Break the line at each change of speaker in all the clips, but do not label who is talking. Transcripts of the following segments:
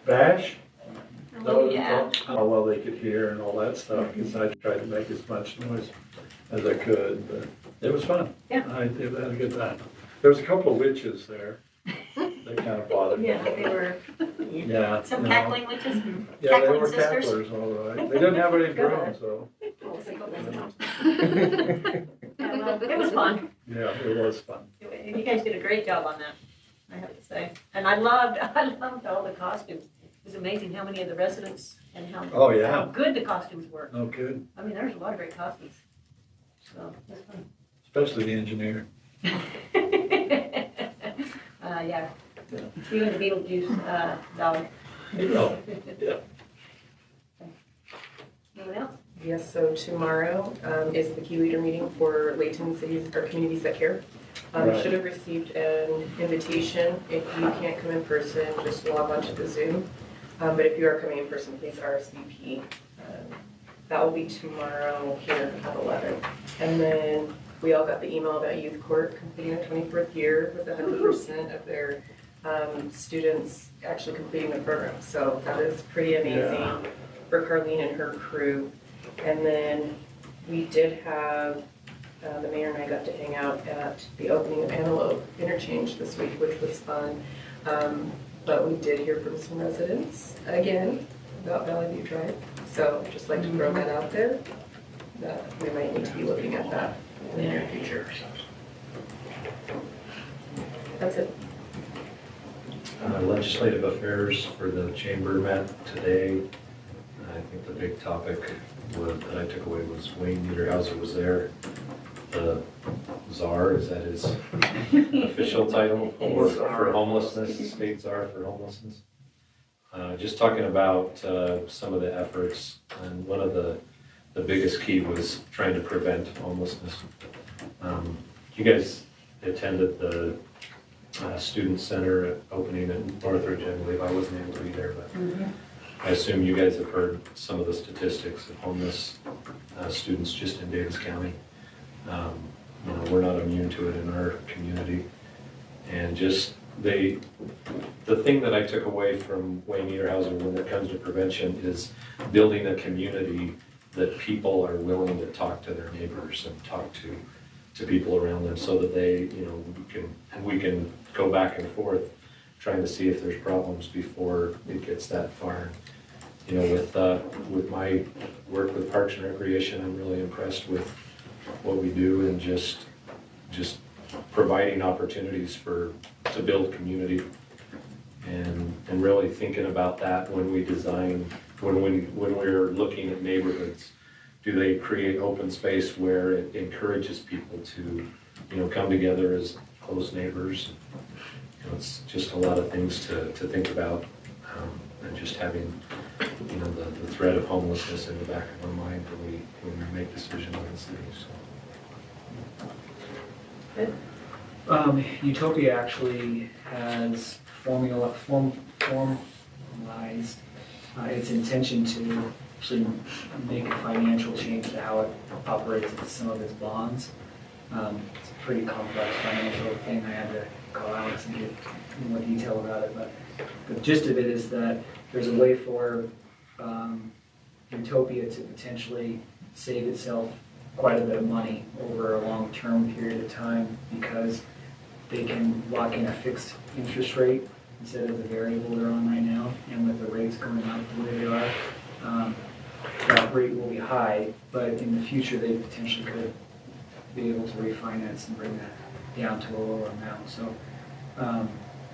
Bash?
Oh, yeah.
How well they could hear and all that stuff, because I tried to make as much noise as I could, but it was fun.
Yeah.
I had a good time. There was a couple of witches there. They kind of bothered me.
Yeah, they were.
Yeah.
Some cackling witches?
Yeah, they
Cackling
were
sisters?
cacklers, all right. They didn't have any brooms, so.
Yeah, well, it was fun.
Yeah, it was fun.
You guys did a great job on that, I have to say. And I loved all the costumes. It was amazing how many of the residents and how good the costumes were.
Oh, good.
I mean, there's a lot of great costumes. So, it was fun.
Especially the engineer.
Yeah. You and the Beetlejuice dog.
Oh, yeah.
Anyone else?
Yes, so tomorrow is the key leader meeting for Layton cities or communities that care.
Right.
Should have received an invitation. If you can't come in person, just log on to the Zoom. But if you are coming in person, please RSVP. That will be tomorrow here at 11. And then we all got the email about Youth Court completing their 24th year with 100% of their students actually completing the program. So that is pretty amazing for Carlene and her crew. And then we did have, the mayor and I got to hang out at the opening of Antelope Interchange this week, which was fun. But we did hear from some residents, again, about Valley View Drive. So I'd just like to throw that out there, that we might need to be looking at that in the near future. That's it.
Legislative affairs for the chamber met today. I think the big topic that I took away was Wayne Niederhauser was there. The czar, is that his official title for homelessness, state czar for homelessness. Just talking about some of the efforts, and one of the biggest key was trying to prevent homelessness. You guys attended the student center opening in Northridge. I believe I wasn't able to be there, but I assume you guys have heard some of the statistics of homeless students just in Davis County. We're not immune to it in our community, and just the thing that I took away from Wayne Niederhauser when it comes to prevention is building a community that people are willing to talk to their neighbors and talk to people around them, so that they, we can go back and forth trying to see if there's problems before it gets that far. With my work with Parks and Recreation, I'm really impressed with what we do, and just providing opportunities to build community, and really thinking about that when we design, when we're looking at neighborhoods. Do they create open space where it encourages people to come together as close neighbors? It's just a lot of things to think about, and just having the threat of homelessness in the back of our mind when we make decisions on this thing.
Good.
Utopia actually has formalized its intention to actually make a financial change to how it operates some of its bonds. It's a pretty complex financial thing. I had to call Alex and get more detail about it, but the gist of it is that there's a way for Utopia to potentially save itself quite a bit of money over a long-term period of time, because they can lock in a fixed interest rate instead of the variable they're on right now. And with the rates going up the way they are, that rate will be high, but in the future they potentially could be able to refinance and bring that down to a lower amount. So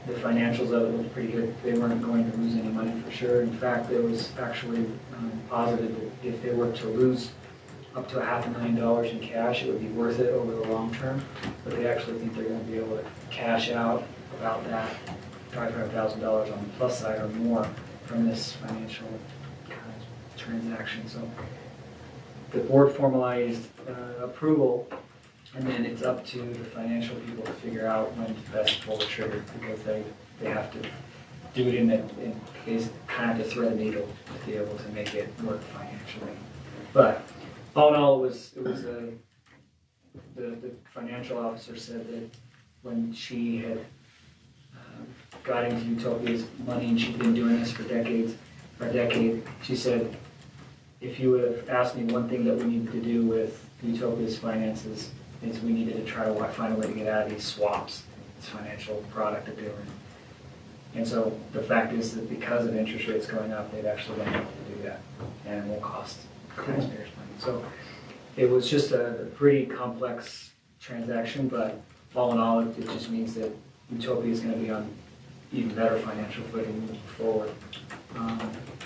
the financials of it looked pretty good. They weren't going to lose any money for sure. In fact, there was actually positive that if they were to lose up to $500,000 in cash, it would be worth it over the long term. But they actually think they're going to be able to cash out about that $500,000 on the plus side or more from this financial kind of transaction. So the board formalized approval, and then it's up to the financial people to figure out when to best pull the trigger, because they have to do it in basically kind of to thread a needle to be able to make it work financially. But all in all, the financial officer said that when she had got into Utopia's money, and she'd been doing this for decades, or a decade. She said, if you would have asked me one thing that we needed to do with Utopia's finances, is we needed to try to find a way to get out of these swaps, this financial product that they were in. And so the fact is that because of interest rates going up, they've actually been able to do that, and it won't cost taxpayers money. So it was just a pretty complex transaction, but all in all, it just means that Utopia is going to be on even better financial footing moving forward,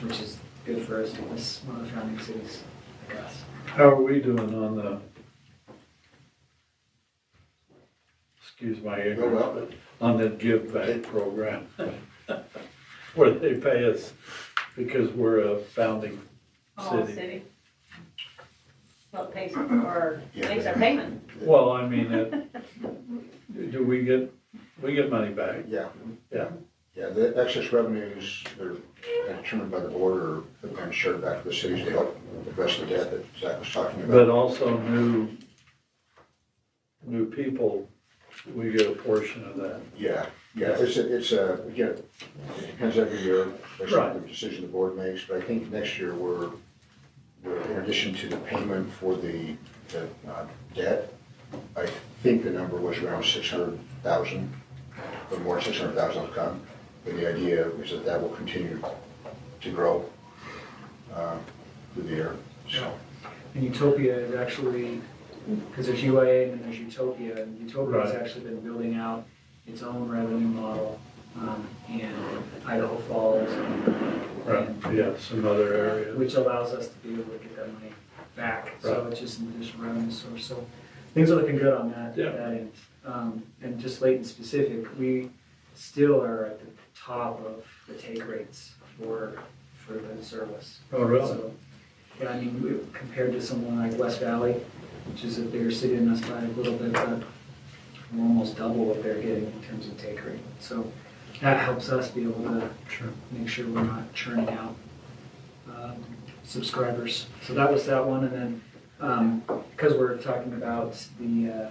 which is good for us in this one of the founding cities, I guess.
How are we doing on the, excuse my ignorance, but on the give back program? Where they pay us because we're a founding
All
city.
city. Well, it pays our payment.
Well, I mean, do we get money back?
Yeah.
Yeah.
Yeah, the excess revenues, they're determined by the board or have been shared back to the cities to help address the debt that Zach was talking about.
But also new people, we get a portion of that.
Yeah, again, it depends every year, based on the decision the board makes, but I think next year we're in addition to the payment for the debt, I think the number was around 600,000, or more, 600,000 will come. But the idea is that that will continue to grow through the year, so.
And Utopia is actually, because there's UIA and then there's Utopia, and Utopia has
Right.
actually been building out its own revenue model in Idaho Falls, and
Yeah, some other areas.
which allows us to be able to get that money back. So
Right.
it's just an additional revenue source. So things are looking good on that,
Yeah.
that end. And just Layton specific, we still are at the top of the take rates for the service.
Oh, really?
So, yeah, I mean, compared to someone like West Valley, which is a bigger city than us by a little bit, but we're almost double what they're getting in terms of take rate. So that helps us be able to make sure we're not churning out subscribers. So that was that one, and then because we're talking about the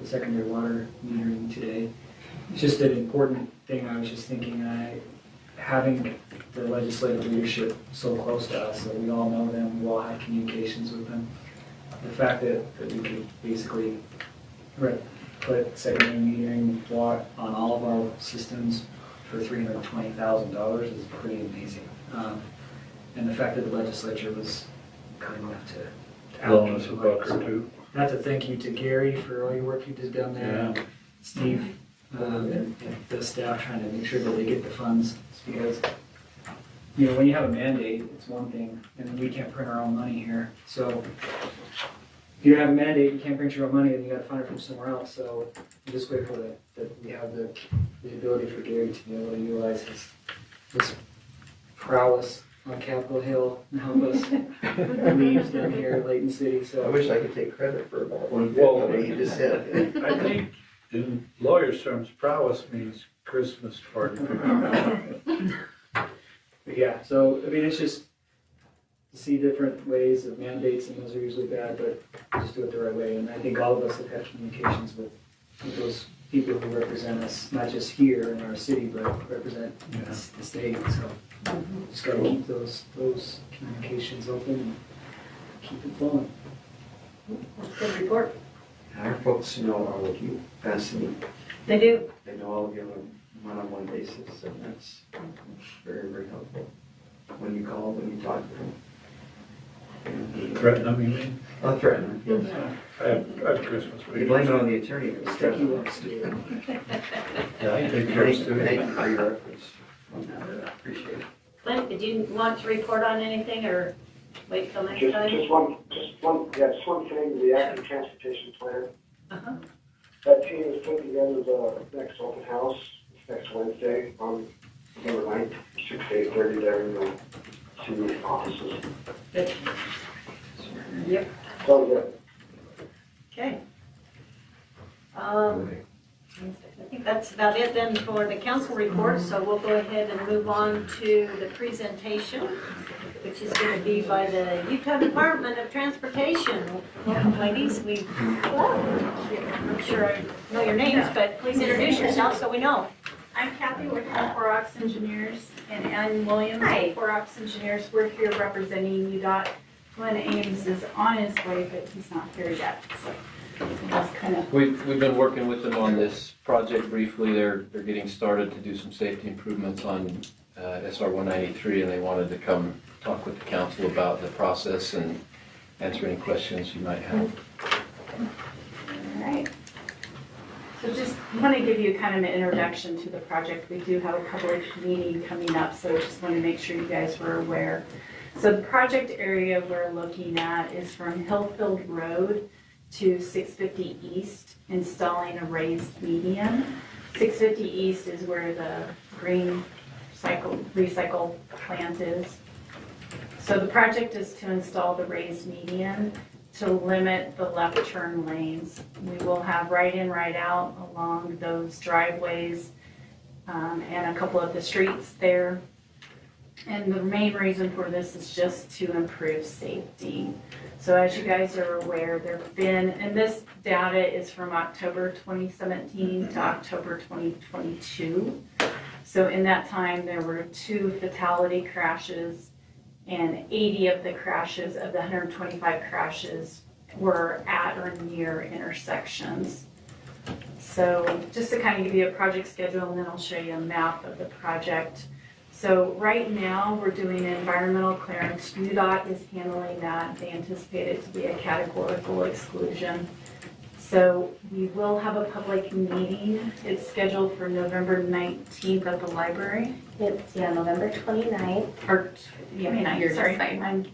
secondary water metering today, it's just an important thing. I was just thinking, having the legislative leadership so close to us, that we all know them, we all have communications with them. The fact that we could basically put secondary metering water on all of our systems for $320,000 is pretty amazing. And the fact that the legislature was kind enough to
Loan us a buck or two.
That's a thank you to Gary for all your work you did down there.
Yeah.
Steve, and the staff trying to make sure that they get the funds. It's because, when you have a mandate, it's one thing, and we can't print our own money here. So if you have a mandate, you can't print your own money, then you gotta find it from somewhere else. So I'm just grateful that we have the ability for Gary to be able to utilize his prowess on Capitol Hill and help us leaves down here in Layton City.
I
So
wish I could take credit for about
Well,
what you just said.
I think in lawyers' terms, prowess means Christmas party.
But yeah, so I mean, it's just to see different ways of mandates, and those are usually bad, but just do it the right way. And I think all of us have had communications with those people who represent us, not just here in our city, but represent the state. So just got to keep those communications open and keep it flowing.
That's a good report.
Our folks know all of you, fascinating.
They do.
They know all of you on a one-on-one basis, and that's very, very helpful. When you call, when you talk to them.
Threaten them, you mean?
I'll threaten them, yes.
I have Christmas
You blame it
pictures.
on the attorney.
Sticky ones do.
Yeah, I take yours too.
Thank you for your efforts. Appreciate it.
Clint, did you want to report on anything or wait till next time?
Just one thing, the active transportation plan.
Uh-huh.
That team is putting together the next open house, it's next Wednesday on November 9th, 6 to 8:30 there in the city offices.
Good. Yep.
So good.
Okay. I think that's about it then for the council report, so we'll go ahead and move on to the presentation, which is going to be by the Utah Department of Transportation. Ladies, I'm not sure I know your names, but please introduce yourself so we know.
I'm Kathy with Four Ox Engineers and Ann Williams
Hi.
with Four Ox Engineers. We're here representing UDOT. Glenn Ames is on his way, but he's not here yet. So that's kind of.
We've been working with them on this project briefly. They're getting started to do some safety improvements on SR 193, and they wanted to come talk with the council about the process and answer any questions you might have.
All right. So just want to give you kind of an introduction to the project. We do have a public meeting coming up, so just want to make sure you guys were aware. So the project area we're looking at is from Hillfield Road to 650 East, installing a raised median. 650 East is where the green recycle plant is. So the project is to install the raised median to limit the left turn lanes. We will have right in, right out along those driveways and a couple of the streets there. And the main reason for this is just to improve safety. So as you guys are aware, there have been, and this data is from October 2017 to October 2022. So in that time, there were 2 fatality crashes, and 80 of the crashes, of the 125 crashes, were at or near intersections. So just to kind of give you a project schedule, and then I'll show you a map of the project. So right now, we're doing environmental clearance. UDOT is handling that. They anticipate it to be a categorical exclusion. So we will have a public meeting. It's scheduled for November 19th at the library.
It's, November 29th.
Or,
You're
sorry,
just fine.
I'm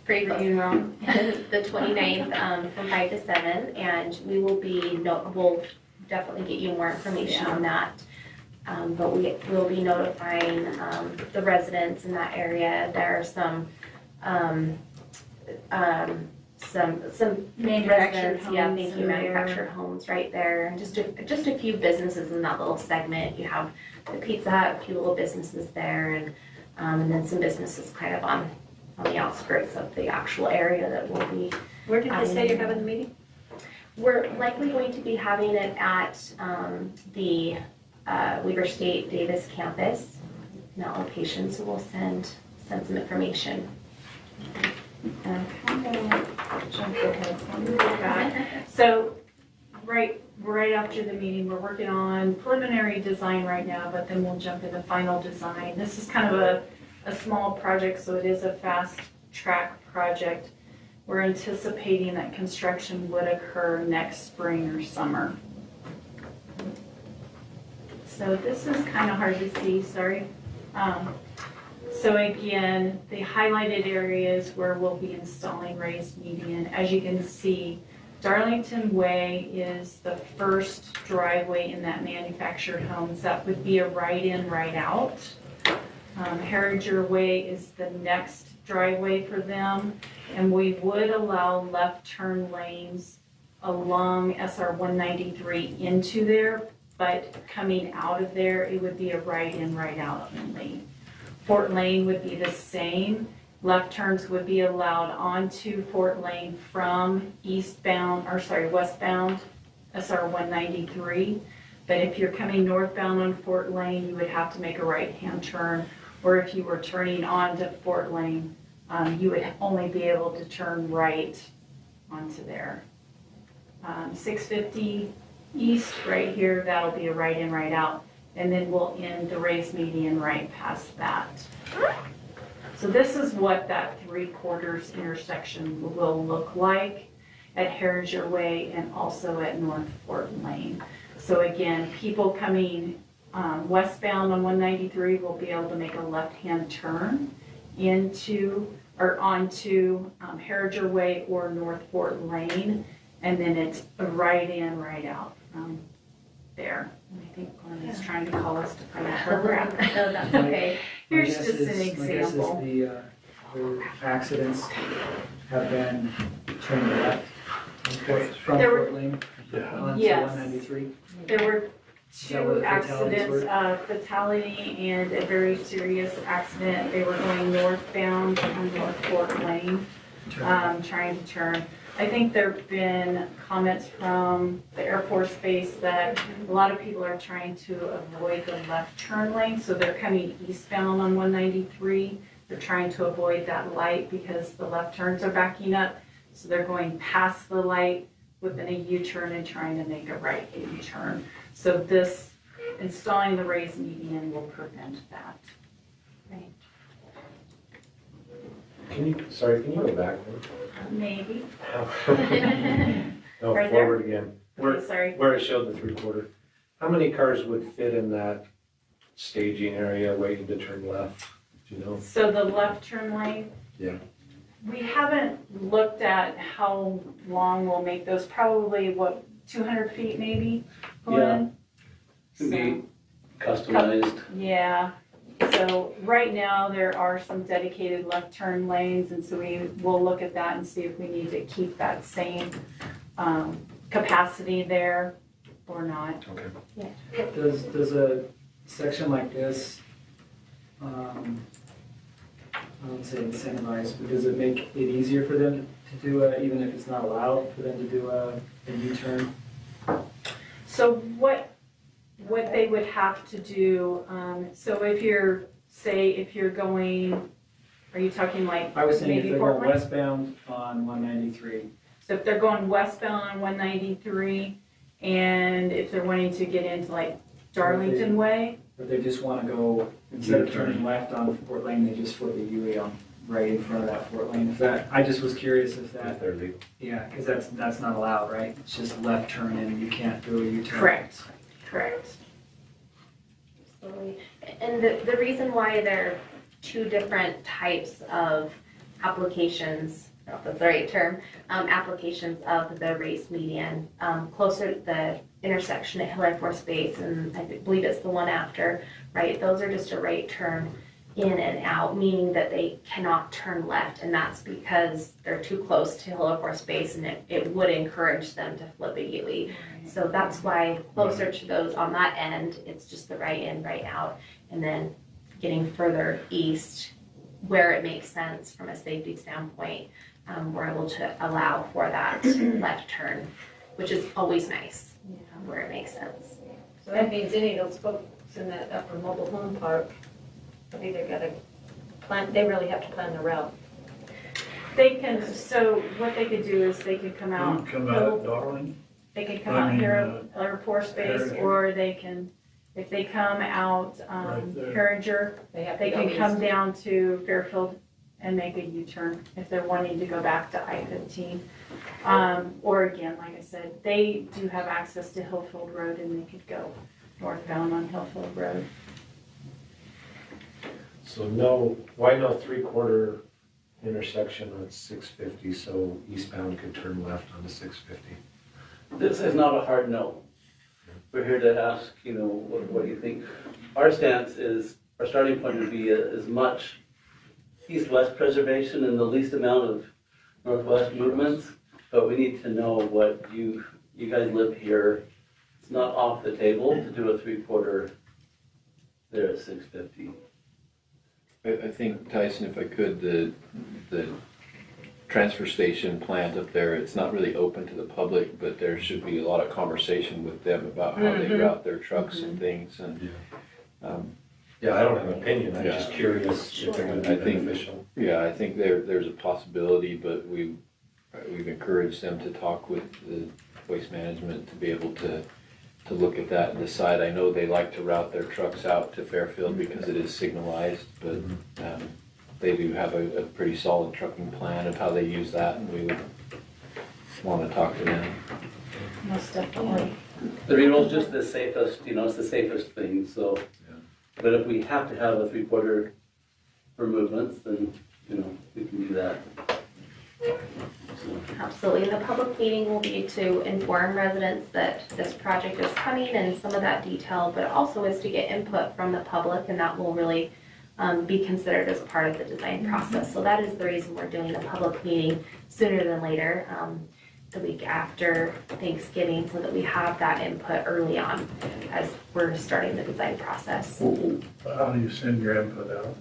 Pretty close.
reading wrong.
The 29th from 5 to 7, and we will we'll definitely get you more information on that. But we will be notifying the residents in that area. There are some
Manufactured
residents,
homes
thank you,
in there.
manufactured homes right there. Just a few businesses in that little segment. You have the Pizza Hut, a few little businesses there, and then some businesses kind of on the outskirts of the actual area that will be.
Where did they say you're having the meeting?
We're likely going to be having it at the Weber State Davis campus in that location, so we'll send some information.
Jump ahead. So right after the meeting, we're working on preliminary design right now, but then we'll jump into final design. This is kind of a small project, so it is a fast track project. We're anticipating that construction would occur next spring or summer. So this is kind of hard to see, sorry. So again, the highlighted areas where we'll be installing raised median. As you can see, Darlington Way is the first driveway in that manufactured homes. That would be a right in, right out. Herringer Way is the next driveway for them. And we would allow left turn lanes along SR 193 into there, but coming out of there, it would be a right in, right out only. Fort Lane would be the same. Left turns would be allowed onto Fort Lane from westbound SR 193. But if you're coming northbound on Fort Lane, you would have to make a right-hand turn. Or if you were turning onto Fort Lane, you would only be able to turn right onto there. 650 East right here, that'll be a right in, right out. And then we'll end the raised median right past that. So this is what that 3/4 intersection will look like at Herringer Way and also at North Fort Lane. So again, people coming westbound on 193 will be able to make a left-hand turn onto Herringer Way or North Fort Lane, and then it's a right in, right out there. I think Glenn is trying to call us to find out where we're at.
No, that's okay.
Here's
My
just
guess
an
is
example.
the other accidents have been turning left from
There were-
Fort Lane onto
Yes.
193.
There were
that where
two
the fatalities
accidents, fatality and a very serious accident. They were going northbound on North Fort Lane, trying to turn. I think there've been comments from the Air Force Base that a lot of people are trying to avoid the left turn lane, so they're coming eastbound on 193. They're trying to avoid that light because the left turns are backing up, so they're going past the light, flipping a U-turn and trying to make a right U-turn. So this, installing the raised median will prevent that.
Can you go back
Maybe.
one? No,
Right
forward again.
Okay, sorry.
Where it showed the 3/4. How many cars would fit in that staging area waiting to turn left? Do you know?
So the left turn lane?
Yeah.
We haven't looked at how long we'll make those, probably, 200 feet maybe? Glenn?
Can be
So,
customized.
yeah, so right now there are some dedicated left turn lanes, and so we will look at that and see if we need to keep that same capacity there or not.
Okay.
Does a section like this, I wouldn't say incentivize, but does it make it easier for them to do even if it's not allowed, for them to do a U-turn?
So what they would have to do, so if you're going, are you talking like
I was saying if
maybe
they're going
Portland?
westbound on 193.
So if they're going westbound on 193, and if they're wanting to get into like Darlington Way,
But they just want to go, instead of
U-turn.
turning left on Fort Lane, they just flip a U on right in front of that Fort Lane. If that, I just was curious if
If
that,
they're legal.
yeah, because that's not allowed, right? It's just left turn in, you can't do a U-turn.
correct.
Absolutely. And the reason why there are two different types of applications, I don't know if that's the right term, applications of the raised median, closer to the intersection at Hill Air Force Base, and I believe it's the one after, right? Those are just a right turn in and out, meaning that they cannot turn left, and that's because they're too close to Hill Air Force Base, and it would encourage them to flip a UE. So that's why closer to those on that end, it's just the right in, right out, and then getting further east where it makes sense from a safety standpoint, we're able to allow for that left turn, which is always nice, where it makes sense.
So that means any of those folks in that upper mobile home park, have either got to plan, they really have to plan their route.
They can, so what they could do is they could come out.
Come out, darling.
They could come out here at Air Force Base,
Harringer.
or they can, if they come out
Right there.
Harringer,
They have to
they
go
can come
east.
down to Fairfield and make a U-turn if they're wanting to go back to I-15. Or again, like I said, they do have access to Hillfield Road, and they could go northbound on Hillfield Road.
So no, why no 3/4 intersection on 650 so eastbound could turn left onto 650?
This is not a hard no. We're here to ask, what you think. Our stance is, our starting point would be as much east-west preservation and the least amount of northwest movements, but we need to know what you guys live here. It's not off the table to do a 3/4 there at 650.
I think, Tyson, if I could, the transfer station plant up there, it's not really open to the public, but there should be a lot of conversation with them about how they route their trucks and things, and
Yeah, I don't have an opinion, I'm just curious if they're gonna
I
be
think-
beneficial.
yeah, I think there's a possibility, but we've encouraged them to talk with the waste management to be able to look at that and decide. I know they like to route their trucks out to Fairfield because it is signalized, but they do have a pretty solid trucking plan of how they use that, and we would want to talk to them.
Most definitely.
The renewal's just the safest, it's the safest thing, so. But if we have to have a 3/4 for movements, then, we can do that.
Absolutely, and the public meeting will be to inform residents that this project is coming and some of that detail, but also is to get input from the public, and that will really be considered as part of the design process. So that is the reason we're doing a public meeting sooner than later, the week after Thanksgiving, so that we have that input early on as we're starting the design process.
How do you send your input out?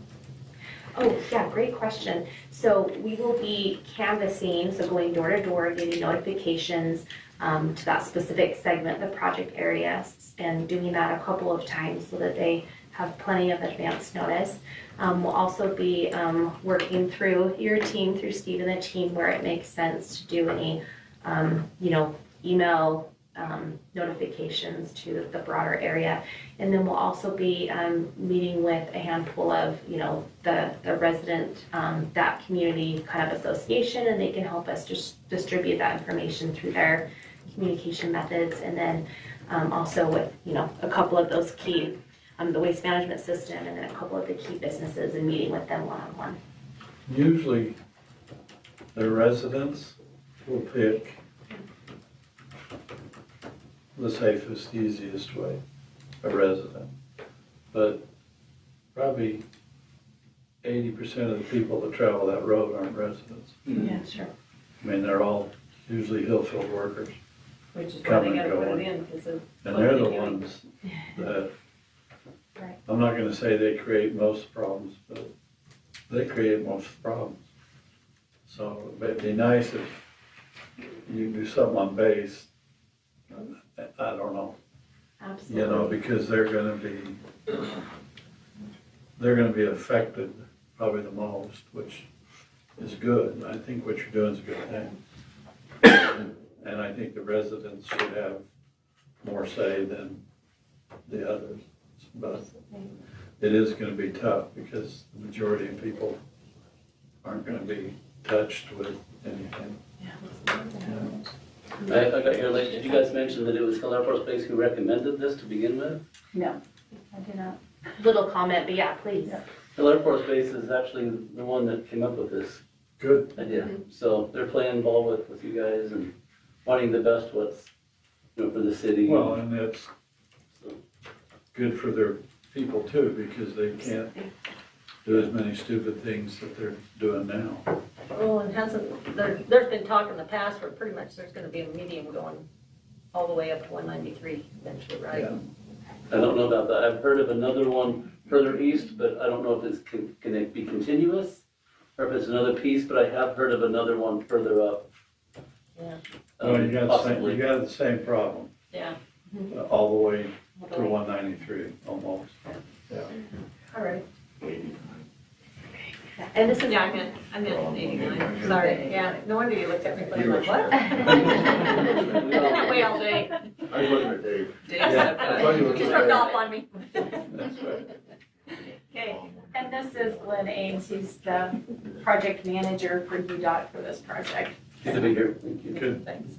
Oh, yeah, great question. So we will be canvassing, so going door to door, getting notifications to that specific segment, the project areas, and doing that a couple of times so that they have plenty of advance notice. We'll also be working through your team, through Steve and the team, where it makes sense to do any, email notifications to the broader area. And then we'll also be meeting with a handful of, the resident, that community kind of association, and they can help us just distribute that information through their communication methods. And then also with, a couple of those key, the waste management system, and then a couple of the key businesses and meeting with them one-on-one.
Usually, the residents will pick the safest, easiest way, a resident. But probably 80% of the people that travel that road aren't residents.
Yeah, sure.
I mean, they're all usually hill-field workers.
Which is why
Come
they
and
gotta
go.
put it in, because of.
And
what
they're the
doing.
ones that,
Right.
I'm not gonna say they create most of the problems, but they create most of the problems. So it'd be nice if you do something on base, I don't know,
Absolutely.
because they're gonna be affected probably the most, which is good. I think what you're doing is a good thing. And I think the residents should have more say than the others. But it is gonna be tough because the majority of people aren't gonna be touched with anything.
I got your list. Did you guys mention that it was Hill Air Force Base who recommended this to begin with?
No.
I do not. Little comment, but yeah, please.
Hill Air Force Base is actually the one that came up with this
Good.
idea. So they're playing ball with you guys and wanting the best what's, for the city.
Well, and that's good for their people too, because they can't do as many stupid things that they're doing now.
Well, and there's been talk in the past where pretty much there's gonna be a medium going all the way up to 193 eventually, right?
Yeah.
I don't know about that. I've heard of another one further east, but I don't know if it's can it be continuous or if it's another piece, but I have heard of another one further up.
Yeah.
Well, you got
Possibly.
the same problem,
Yeah,
all the way to 193, almost. Yeah.
all right.
Yeah. And this is.
Yeah, I meant 89, sorry, yeah, no wonder you looked at me funny, like, what?
We
That way all day.
I was looking at Dave.
Just rubbed off on me.
That's right.
Okay, and this is Lynn Ames, he's the project manager for UDOT for this project.
Good to be here. Thank you.
Good.
Thanks.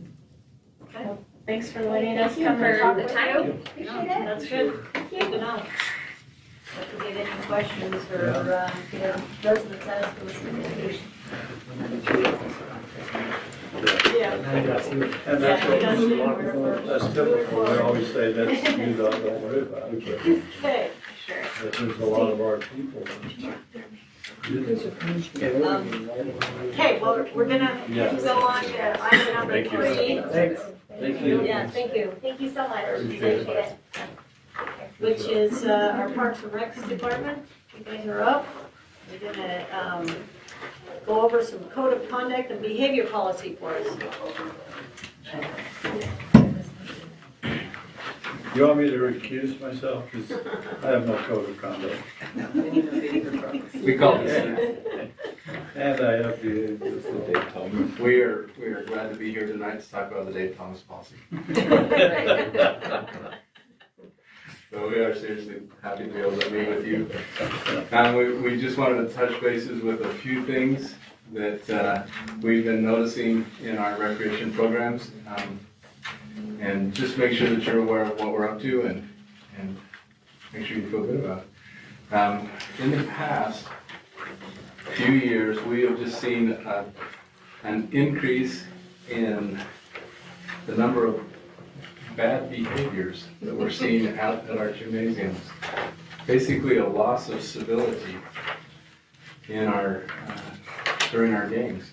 Thanks for letting us
Thank you
come and
for
talk
the
with
time.
you.
Appreciate it.
That's good, good to know. If we get any questions or, the residents ask us. Yeah.
And that's that's typical, we always say that's, you don't worry about it,
Okay,
Sure.
but there's a lot of our people.
okay, well, we're gonna
Yeah.
go on to item number
Thank you.
3.
Thank you.
Yeah, thank you.
Thank you so much.
Appreciate it.
Appreciate it.
Which is our Parks and Recs department. You guys are up. We're gonna go over some code of conduct and behavior policy for us.
You want me to recuse myself, because I have no code of conduct,
We call it.
and I have behaviors.
We are glad to be here tonight to talk about the Dave Thomas policy. So we are seriously happy to be able to meet with you. We just wanted to touch bases with a few things that we've been noticing in our recreation programs. And just make sure that you're aware of what we're up to and make sure you feel good about it. In the past few years, we have just seen an increase in the number of bad behaviors that we're seeing out at our gymnasiums. Basically a loss of civility in our during our games.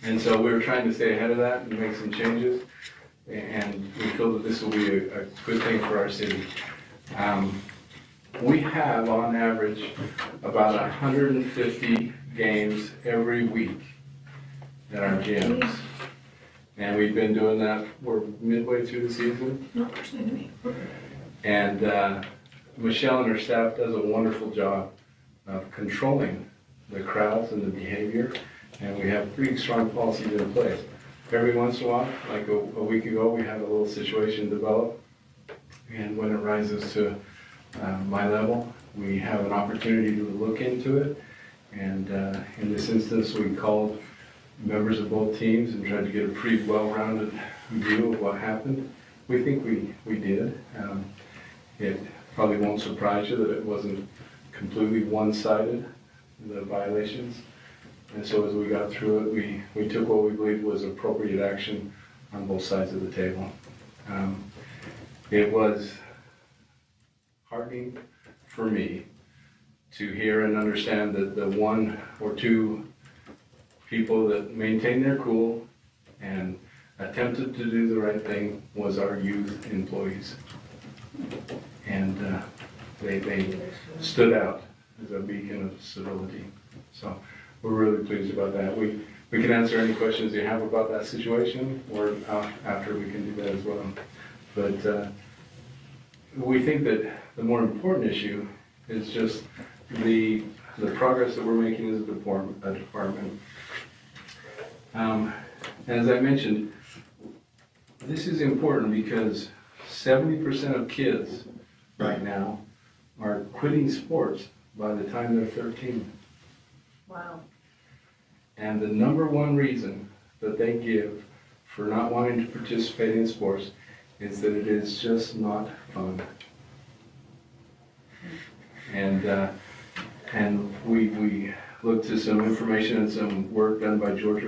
And so we were trying to stay ahead of that and make some changes. And we feel that this will be a good thing for our city. We have on average about 150 games every week at our gyms. And we've been doing that, we're midway through the season. And Michelle and her staff does a wonderful job of controlling the crowds and the behavior. And we have pretty strong policies in place. Every once in a while, like a week ago, we had a little situation develop. And when it rises to my level, we have an opportunity to look into it. And in this instance, we called members of both teams and tried to get a pretty well-rounded view of what happened. We think we did. It probably won't surprise you that it wasn't completely one-sided, the violations. And so as we got through it, we took what we believed was appropriate action on both sides of the table. It was heartening for me to hear and understand that the one or two people that maintained their cool and attempted to do the right thing was our youth employees. And they stood out as a beacon of civility. So we're really pleased about that. We can answer any questions you have about that situation, or after we can do that as well. But we think that the more important issue is just the progress that we're making as a department. As I mentioned, this is important because 70% of kids right now are quitting sports by the time they're 13.
Wow.
And the number one reason that they give for not wanting to participate in sports is that it is just not fun. And we looked to some information and some work done by George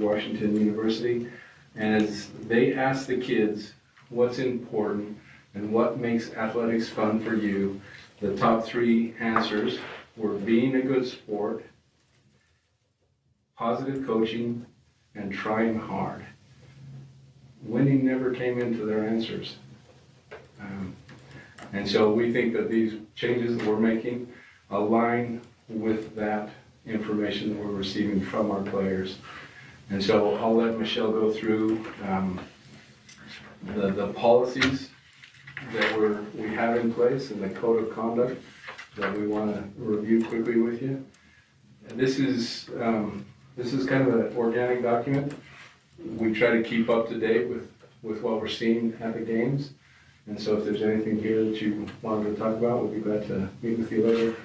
Washington University, and as they asked the kids what's important and what makes athletics fun for you, the top three answers were being a good sport, positive coaching, and trying hard. Winning never came into their answers. And so we think that these changes that we're making align with that information that we're receiving from our players. And so I'll let Michelle go through the policies that we have in place and the code of conduct that we want to review quickly with you. And this is kind of an organic document. We try to keep up to date with what we're seeing at the games. And so if there's anything here that you wanted to talk about, we'll be glad to meet with you later.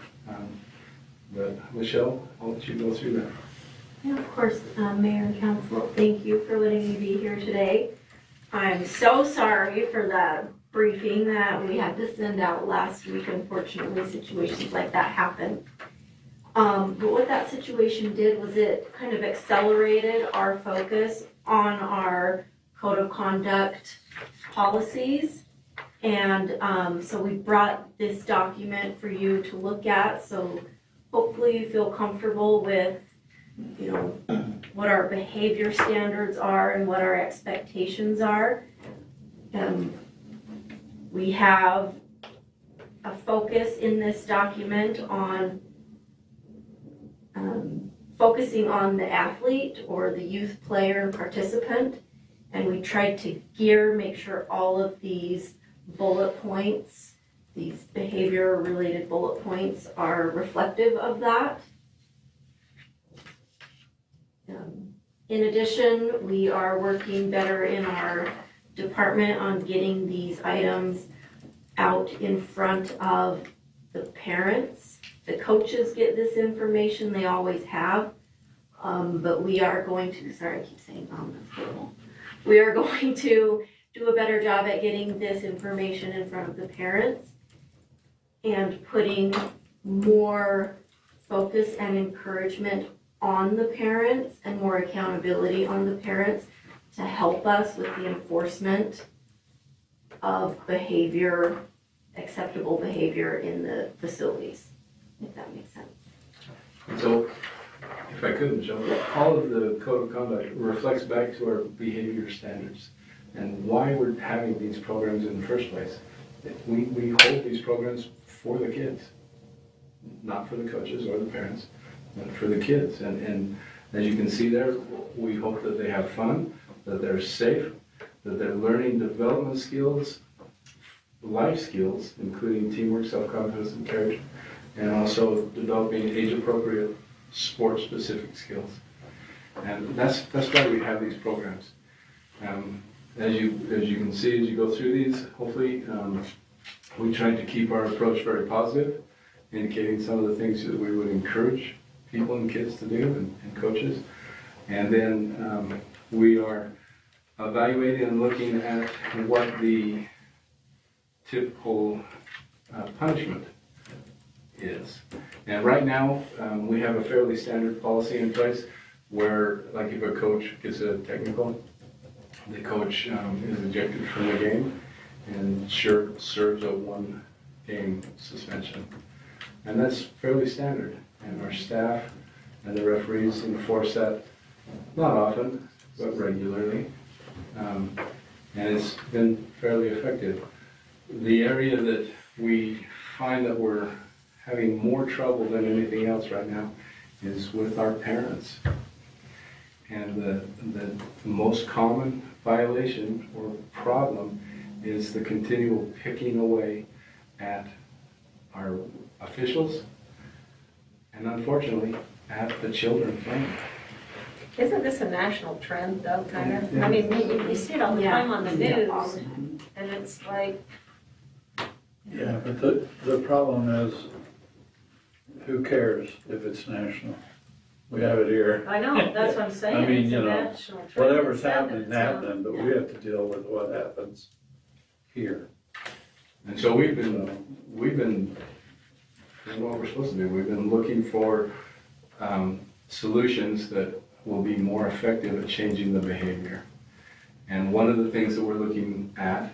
But Michelle, I'll let you go through that.
Yeah, of course, Mayor and Council, thank you for letting me be here today. I'm so sorry for the briefing that we had to send out last week. Unfortunately, situations like that happen. But what that situation did was it kind of accelerated our focus on our code of conduct policies. And so we brought this document for you to look at. So hopefully you feel comfortable with, you know, what our behavior standards are and what our expectations are. We have a focus in this document on focusing on the athlete or the youth player participant, and we tried to make sure all of these bullet points, these behavior related bullet points, are reflective of that. In addition, we are working better in our department on getting these items out in front of the parents. The coaches get this information, they always have, but we are going to, sorry I keep saying that's horrible. We are going to do a better job at getting this information in front of the parents and putting more focus and encouragement on the parents and more accountability on the parents to help us with the enforcement of behavior, acceptable behavior in the facilities, if that makes sense.
So, if I could, Michelle, all of the code of conduct reflects back to our behavior standards and why we're having these programs in the first place. We hold these programs for the kids, not for the coaches or the parents, but for the kids. And as you can see there, we hope that they have fun, that they're safe, that they're learning development skills, life skills, including teamwork, self-confidence, and character, and also developing age-appropriate sport-specific skills. And that's why we have these programs. As you can see, as you go through these, hopefully, we try to keep our approach very positive, indicating some of the things that we would encourage people and kids to do, and coaches. And then we are evaluating and looking at what the typical punishment is. And right now, we have a fairly standard policy in place where, like if a coach gets a technical, the coach is ejected from the game and serves a 1-game suspension. And that's fairly standard. And our staff and the referees enforce that, not often, but regularly. And it's been fairly effective. The area that we find that we're having more trouble than anything else right now is with our parents. And the most common violation or problem is the continual picking away at our officials and, unfortunately, at the children playing.
Isn't this a national trend though, kind of? I mean, you see it all the time on the news, and it's like.
Yeah, but the problem is, who cares if it's national? We have it here.
I know, that's what I'm saying.
I mean,
It's a
you know,
national trend.
whatever's
It's happening,
happening, but we have to deal with what happens here.
And so we've been doing what we're supposed to do. We've been looking for solutions that will be more effective at changing the behavior. And one of the things that we're looking at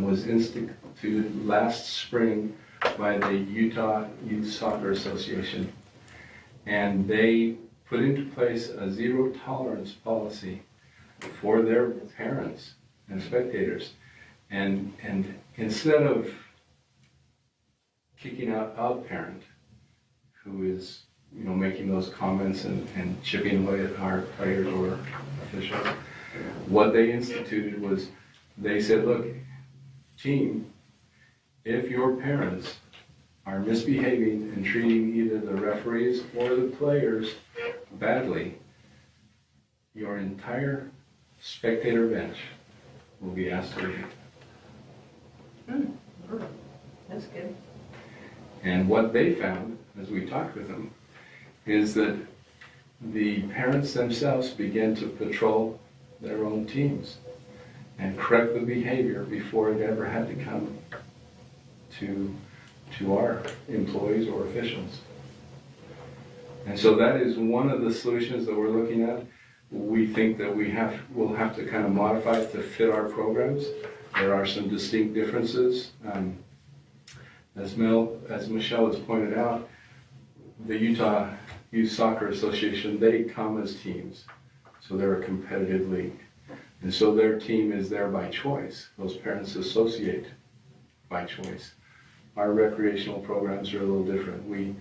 was instituted last spring by the Utah Youth Soccer Association. And they put into place a zero tolerance policy for their parents and spectators. And instead of kicking out a parent who is, making those comments and chipping away at our players or officials, what they instituted was, they said, look, team, if your parents are misbehaving and treating either the referees or the players badly, your entire spectator bench will be asked to leave.
That's good.
And what they found, as we talked with them, is that the parents themselves began to patrol their own teams and correct the behavior before it ever had to come to our employees or officials. And so that is one of the solutions that we're looking at. We think that we'll have to kind of modify it to fit our programs. There are some distinct differences. As Michelle has pointed out, the Utah Youth Soccer Association, they come as teams. So they're a competitive league. And so their team is there by choice. Those parents associate by choice. Our recreational programs are a little different. We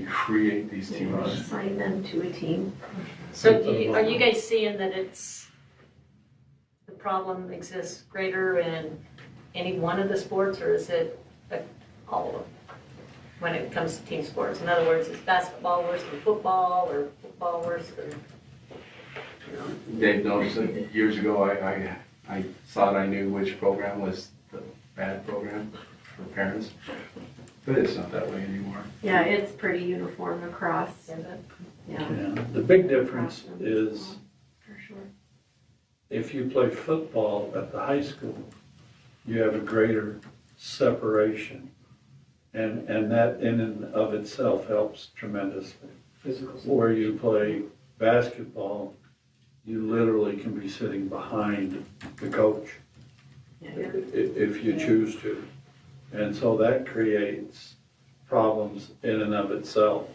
create these teams.
Assign them to a team.
So are you guys seeing that the problem exists greater in any one of the sports, or is it all of them when it comes to team sports? In other words, is basketball worse than football, or football worse than,
Dave noticed that years ago I thought I knew which program was the bad program for parents, but it's not that way anymore.
Yeah, it's pretty uniform across.
Yeah. The big difference is
For sure.
if you play football at the high school, you have a greater separation. And that in and of itself helps tremendously.
Physical.
Where you play basketball, you literally can be sitting behind the coach if you choose to. And so that creates problems in and of itself,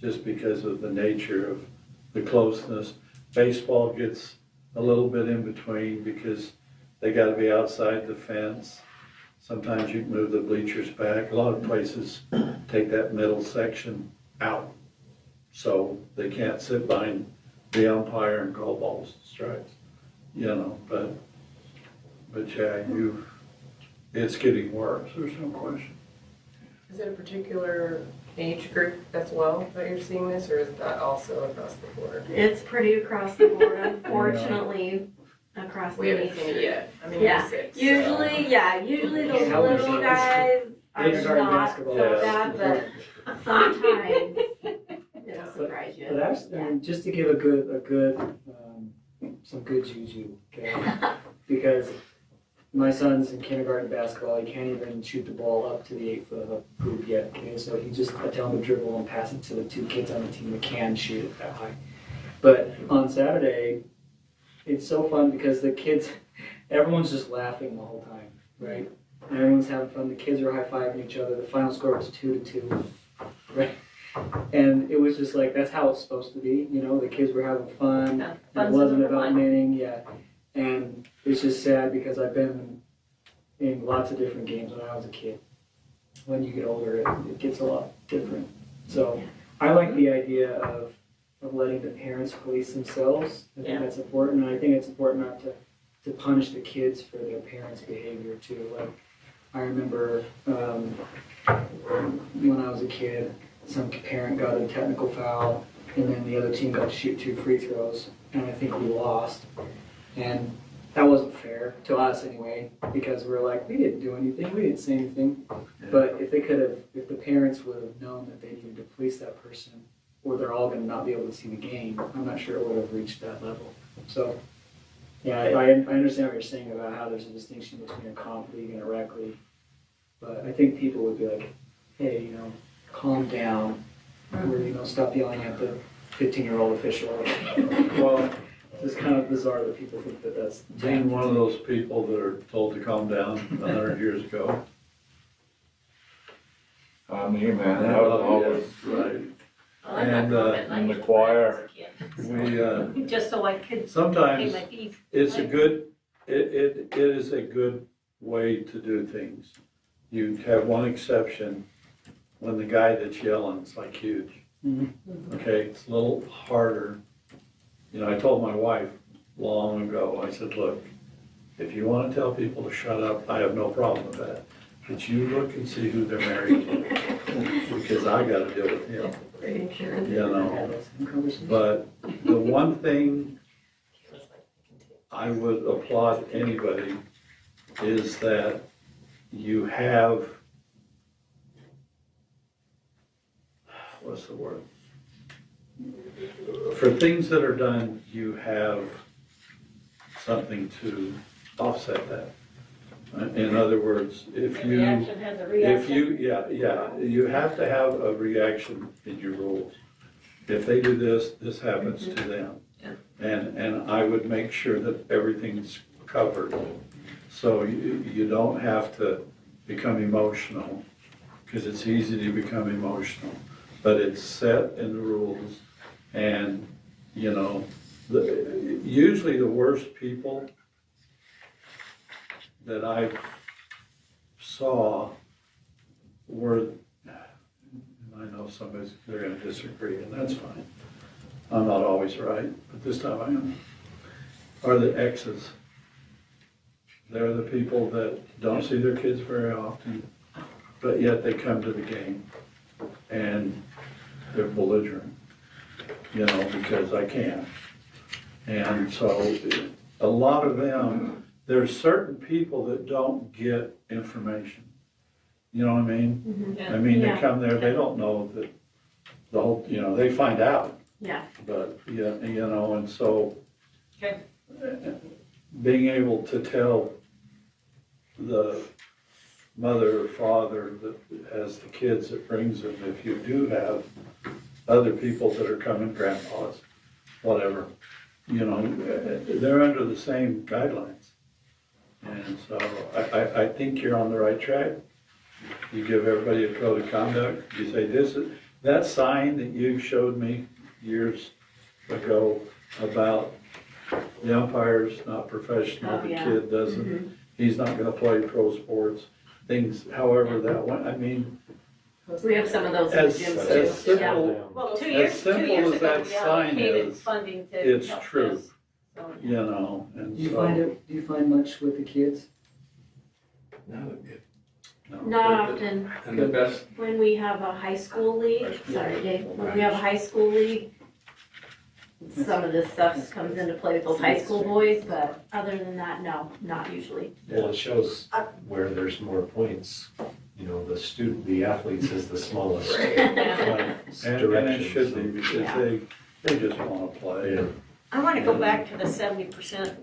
just because of the nature of the closeness. Baseball gets a little bit in between because they got to be outside the fence. Sometimes you can move the bleachers back. A lot of places take that middle section out. So they can't sit behind the umpire and call balls and strikes, you know, but yeah, it's getting worse, there's no question.
Is it a particular age group as well that you're seeing this, or is that also across the board?
It's pretty across the board, unfortunately, across the
We haven't
age
seen it
group.
yet. I mean,
Yeah,
we're 6.
usually those
Yeah, we're
little
six.
guys are
Kindergarten
not
basketball.
so bad, but sometimes it'll surprise you.
But actually, I mean, just to give some good juju, okay? Because my son's in kindergarten basketball, he can't even shoot the ball up to the 8-foot hoop yet, okay? So I tell him to dribble and pass it to the 2 kids on the team that can shoot it that high. But on Saturday, it's so fun because the kids, everyone's just laughing the whole time, right? And everyone's having fun. The kids are high-fiving each other. The final score was 2-2, right? And it was just like, that's how it's supposed to be, you know? The kids were having fun.
Yeah,
It
fun's
wasn't
number
about
one.
winning, yeah. And it's just sad because I've been in lots of different games when I was a kid. When you get older, it gets a lot different. So I like the idea of letting the parents police themselves. I think
Yeah.
that's important. And I think it's important not to punish the kids for their parents' behavior too. Like, I remember when I was a kid, some parent got a technical foul, and then the other team got to shoot 2 free throws, and I think we lost. And that wasn't fair to us anyway, because we're like, we didn't do anything, we didn't say anything. But if the parents would have known that they needed to police that person, or they're all gonna not be able to see the game, I'm not sure it would have reached that level. So, yeah, I understand what you're saying about how there's a distinction between a comp league and a rec league. But I think people would be like, hey, you know, calm down, or, you know, stop yelling at the 15-year-old official. Well, it's kind of bizarre that people think that that's...
Being one of those people that are told to calm down 100 years ago.
Me, man, I was always
Right.
Well, I'm not
And,
comment like
in the
that
choir.
as a kid.
We,
Just so I could pay
sometimes
my fees.
it's a good, it is a good way to do things. You have one exception, when the guy that's yelling is like huge. Okay, it's a little harder. You know, I told my wife long ago, I said, look, if you want to tell people to shut up, I have no problem with that. But you look and see who they're married to, because I got to deal with him. You know, but the one thing I would applaud anybody is that you have, what's the word? For things that are done, you have something to offset that. In other words, if you,
Reaction has a reaction.
you have to have a reaction in your rules. If they do this, this happens to them. And I would make sure that everything's covered. So you don't have to become emotional, because it's easy to become emotional. But it's set in the rules, and, you know, usually the worst people that I saw were, and I know they're gonna disagree, and that's fine. I'm not always right, but this time I am, are the exes. They're the people that don't see their kids very often, but yet they come to the game, and they're belligerent, you know, because I can. And so a lot of them, there's certain people that don't get information. You know what I mean?
Yeah.
I mean, they
Yeah.
come there, they don't know that the whole, you know, they find out.
Yeah.
But, yeah, you know, and so
Okay.
being able to tell the mother or father that has the kids that brings them, if you do have other people that are coming, grandpas, whatever, you know, they're under the same guidelines. And so I think you're on the right track. You give everybody a code of conduct. You say, that sign that you showed me years ago about the umpire's not professional,
Oh,
the
yeah.
kid doesn't, he's not gonna play pro sports. things, however that went, I mean,
We have some of those in the
as
gyms too.
simple,
Well, 2
as
years
simple
ago,
as that
we
sign
allocated
is,
funding to
it's
help
true.
this. So,
you know, and
Do you find
so.
it, do you find much with the kids?
No,
Not often.
and the best,
When we have a high school league, sorry Dave, when we have a high school league, some of this stuff comes into play with those high school boys, but other than that, no, not usually.
Well, it shows where there's more points. You know, the athletes is the smallest.
And it should be, because
Yeah.
they just wanna play.
Yeah.
I want to go back to the 70%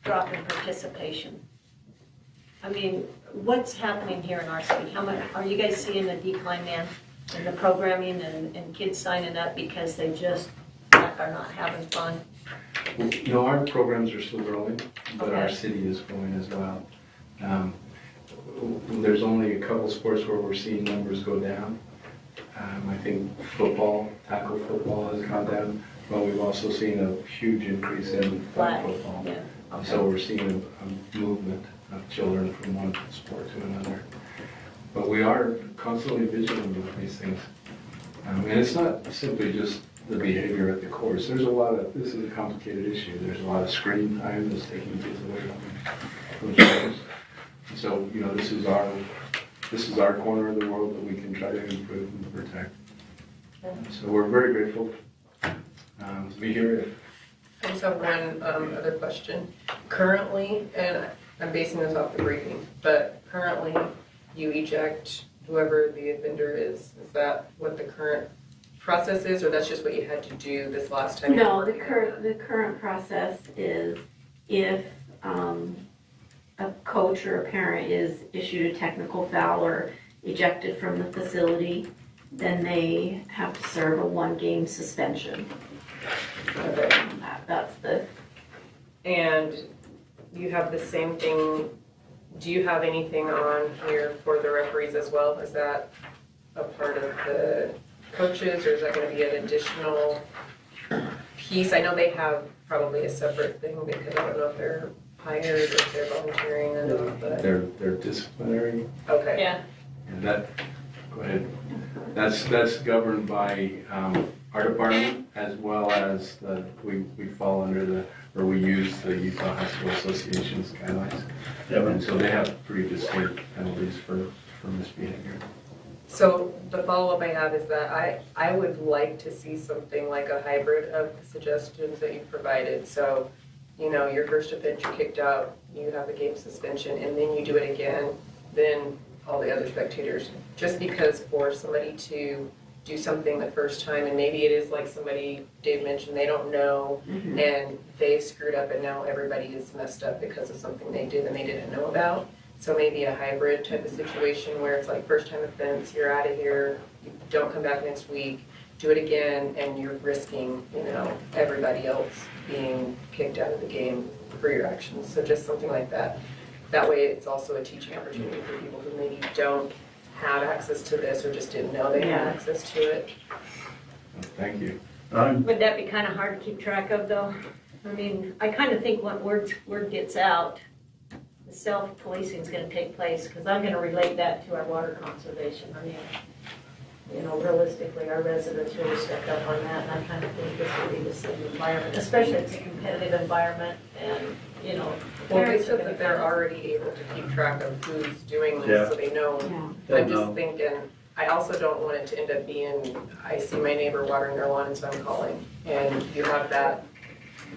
drop in participation. I mean, what's happening here in our city? How much, are you guys seeing a decline then in the programming and kids signing up because they just are not having fun?
no, our programs are still growing, but our
Okay.
city is growing as well. There's only a couple sports where we're seeing numbers go down. I think football, tackle football has gone down, but we've also seen a huge increase in flag football.
Yeah.
So we're seeing a movement of children from one sport to another. But we are constantly vigilant with these things. And it's not simply just the behavior at the course. There's a lot of, this is a complicated issue. There's a lot of screen time that's taking kids away from sports. So, you know, this is our corner of the world that we can try to improve and protect. So we're very grateful to be here.
I just have one other question. Currently, and I'm basing this off the briefing, but currently you eject whoever the offender is. Is that what the current process is, or that's just what you had to do this last time?
No, the current process is if a coach or a parent is issued a technical foul or ejected from the facility, then they have to serve a 1-game suspension.
Okay.
That's the,
And you have the same thing, do you have anything on here for the referees as well? Is that a part of the coaches, or is that gonna be an additional piece? I know they have probably a separate thing because I don't know if they're hired or if they're volunteering or not, but,
They're disciplinary.
okay.
Yeah.
And that, go ahead. That's governed by our department as well as we fall under or we use the Utah High School Association's guidelines. And so they have pretty distinct penalties for misbehavior.
So the follow-up I have is that I would like to see something like a hybrid of the suggestions that you provided. So, you know, your first offense, you're kicked out, you have a game suspension, and then you do it again, then all the other spectators. Just because for somebody to do something the first time, and maybe it is like somebody, Dave mentioned, they don't know, and they screwed up and now everybody is messed up because of something they did and they didn't know about. So maybe a hybrid type of situation where it's like first time offense, you're out of here, you don't come back next week, do it again, and you're risking, you know, everybody else being kicked out of the game for your actions. So just something like that. That way it's also a teaching opportunity for people who maybe don't have access to this or just didn't know they had access to it.
Thank you.
Would that be kind of hard to keep track of though? I mean, I kind of think when word gets out, the self-policing is going to take place, because I'm going to relate that to our water conservation. I mean, you know, realistically, our residents really stepped up on that, and I kind of think this would be the same environment, especially if it's a competitive environment, and, you know.
Well, they said that they're already able to keep track of who's doing this, so they know. I'm just thinking, I also don't want it to end up being, I see my neighbor watering their lawn and so I'm calling. And you have that,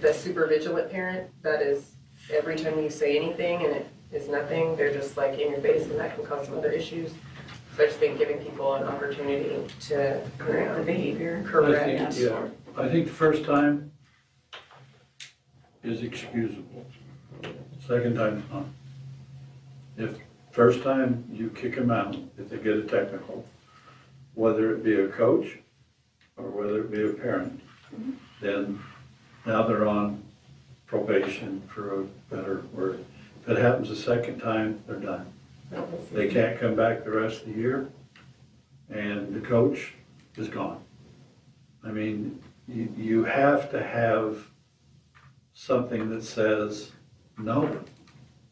the super vigilant parent that is, every time you say anything and it is nothing, they're just like in your face, and that can cause some other issues. So I just think giving people an opportunity to
correct the behavior.
Correct.
I think the first time is excusable. Second time's not. If first time you kick them out, if they get a technical, whether it be a coach or whether it be a parent, then now they're on probation, for a better word. If it happens a second time, they're done. They can't come back the rest of the year, and the coach is gone. I mean, you have to have something that says no,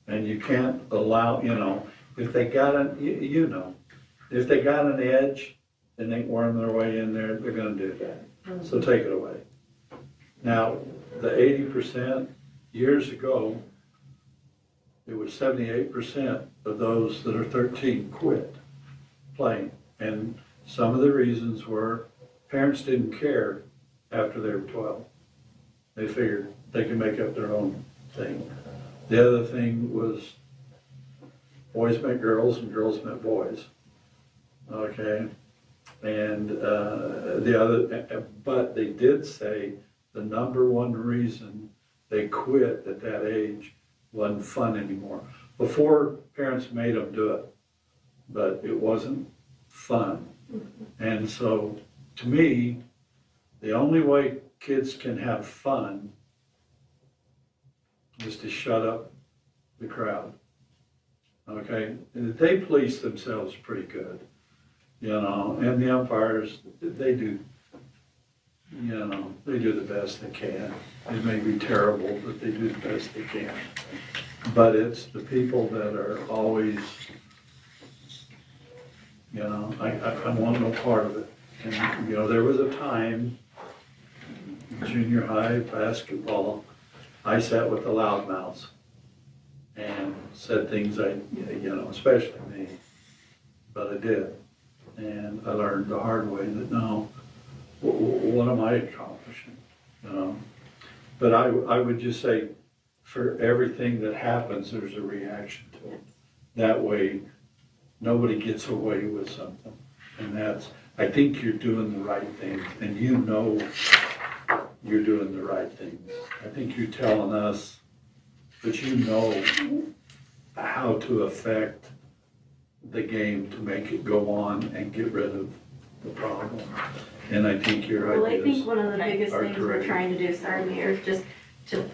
and you can't allow, you know, if they got an, you know, if they got an edge and they can worm their way in there, they're gonna do that. So take it away. Now, the 80%, years ago, it was 78% of those that are 13 quit playing. And some of the reasons were parents didn't care after they were 12. They figured they could make up their own thing. The other thing was boys met girls and girls met boys. Okay? And but they did say the number one reason they quit at that age wasn't fun anymore. Before, parents made them do it, but it wasn't fun. And so, to me, the only way kids can have fun is to shut up the crowd. Okay? And they police themselves pretty good, you know, and the umpires, they do, you know, they do the best they can. It may be terrible, but they do the best they can. But it's the people that are always, you know, I want no part of it. And, you know, there was a time, junior high basketball, I sat with the loudmouths and said things you know, especially me, but I did. And I learned the hard way that no, what am I accomplishing, you know? But I would just say, for everything that happens, there's a reaction to it. That way, nobody gets away with something. And that's, I think you're doing the right things, and you know you're doing the right things. I think you're telling us that you know how to affect the game to make it go on and get rid of the problem. And I think your
Well, I think
ideas
one of the biggest
are
things we're
great.
trying to do, sorry, Mayor, is just to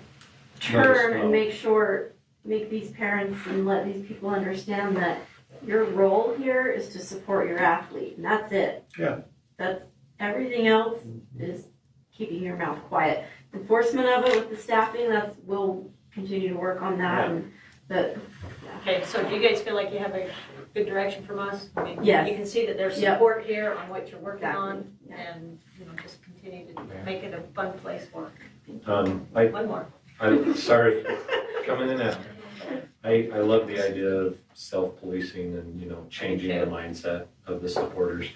turn and make these parents and let these people understand that your role here is to support your athlete, and that's it.
Yeah.
That's, everything else is keeping your mouth quiet. Enforcement of it with the staffing, we'll continue to work on that, but.
Okay, so do you guys feel like you have a good direction from us? I mean,
Yes.
you can see that there's
Yep.
support here on what you're working
Exactly.
on, and, you know, just continue to make it a fun place for. One more.
I'm sorry, coming in and out. I love the idea of self-policing and, you know, changing the mindset of the supporters.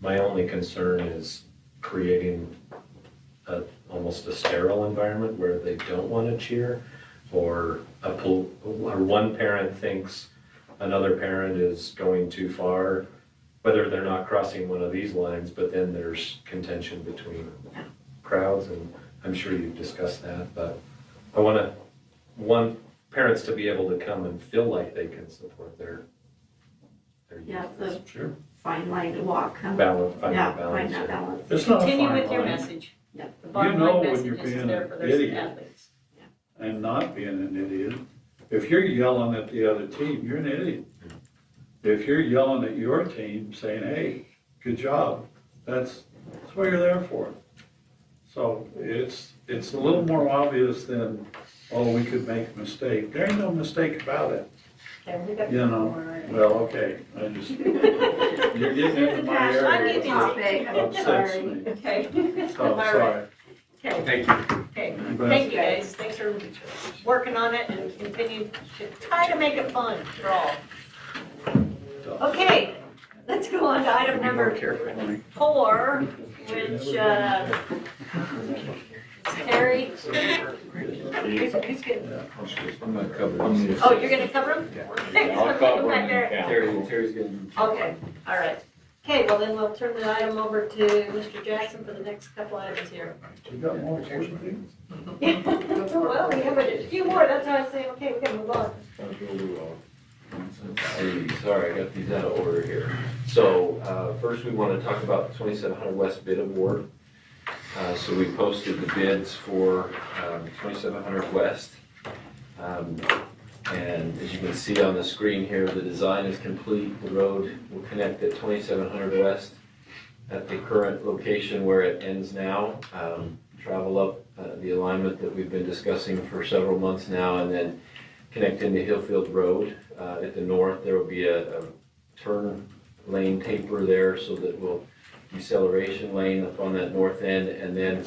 My only concern is creating almost a sterile environment where they don't want to cheer, or one parent thinks another parent is going too far, whether they're not crossing one of these lines, but then there's contention between crowds, and I'm sure you've discussed that, but I want parents to be able to come and feel like they can support their
Yeah,
youth.
it's a fine line to walk. Huh?
Balance, find
Yeah,
that balance.
find that balance.
It's not a
Continue
fine
with your
line.
message.
Yeah.
The bottom
You know
line
when
message
you're
is
being
there
an
for those
idiot.
athletes.
And not being an idiot. If you're yelling at the other team, you're an idiot. If you're yelling at your team saying, hey, good job, that's what you're there for. So it's a little more obvious than, oh, we could make a mistake. There ain't no mistake about it.
Okay, we got
You
one
know,
more, right?
well, okay, you're getting into my
It's a
area.
passionate
topic.
Upsets
Sorry.
me.
Okay.
So,
All right.
sorry.
Okay,
Thank you.
okay.
bet.
Thank you guys. Thanks for working on it and continue to try to make it fun for all. Okay, let's go on to item number 4, which, Terry. Who's getting-
I'm gonna cover this.
Oh, you're gonna cover them?
I'll cover them. Terry's gonna.
Okay, all right. Okay, well then we'll turn the item over to Mr. Jackson for the next couple items here.
You got more questions?
Well, we have a few more, that's why I say, okay, we can move on.
Let's see, sorry, I got these out of order here. So, first we want to talk about the 2700 West bid award. So we posted the bids for 2700 West. And as you can see on the screen here, the design is complete. The road will connect at 2700 West at the current location where it ends now. Travel up the alignment that we've been discussing for several months now, and then connect into Hillfield Road. At the north, there will be a turn lane taper there, so that will deceleration lane up on that north end, and then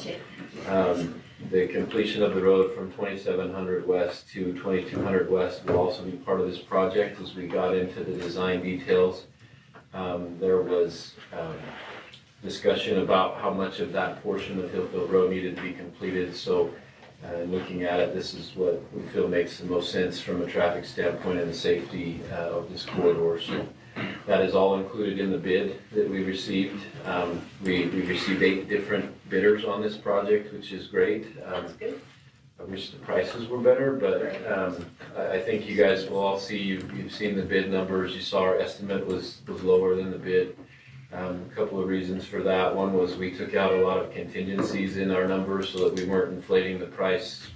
the completion of the road from 2700 west to 2200 west will also be part of this project. As we got into the design details, there was discussion about how much of that portion of Hillfield Road needed to be completed. So looking at it, this is what we feel makes the most sense from a traffic standpoint and the safety of this corridor. So that is all included in the bid that we received. We received 8 different bidders on this project, which is great.
That's good.
I wish the prices were better, but I think you guys will all see, you've seen the bid numbers. You saw our estimate was lower than the bid. A couple of reasons for that. One was we took out a lot of contingencies in our numbers so that we weren't inflating the price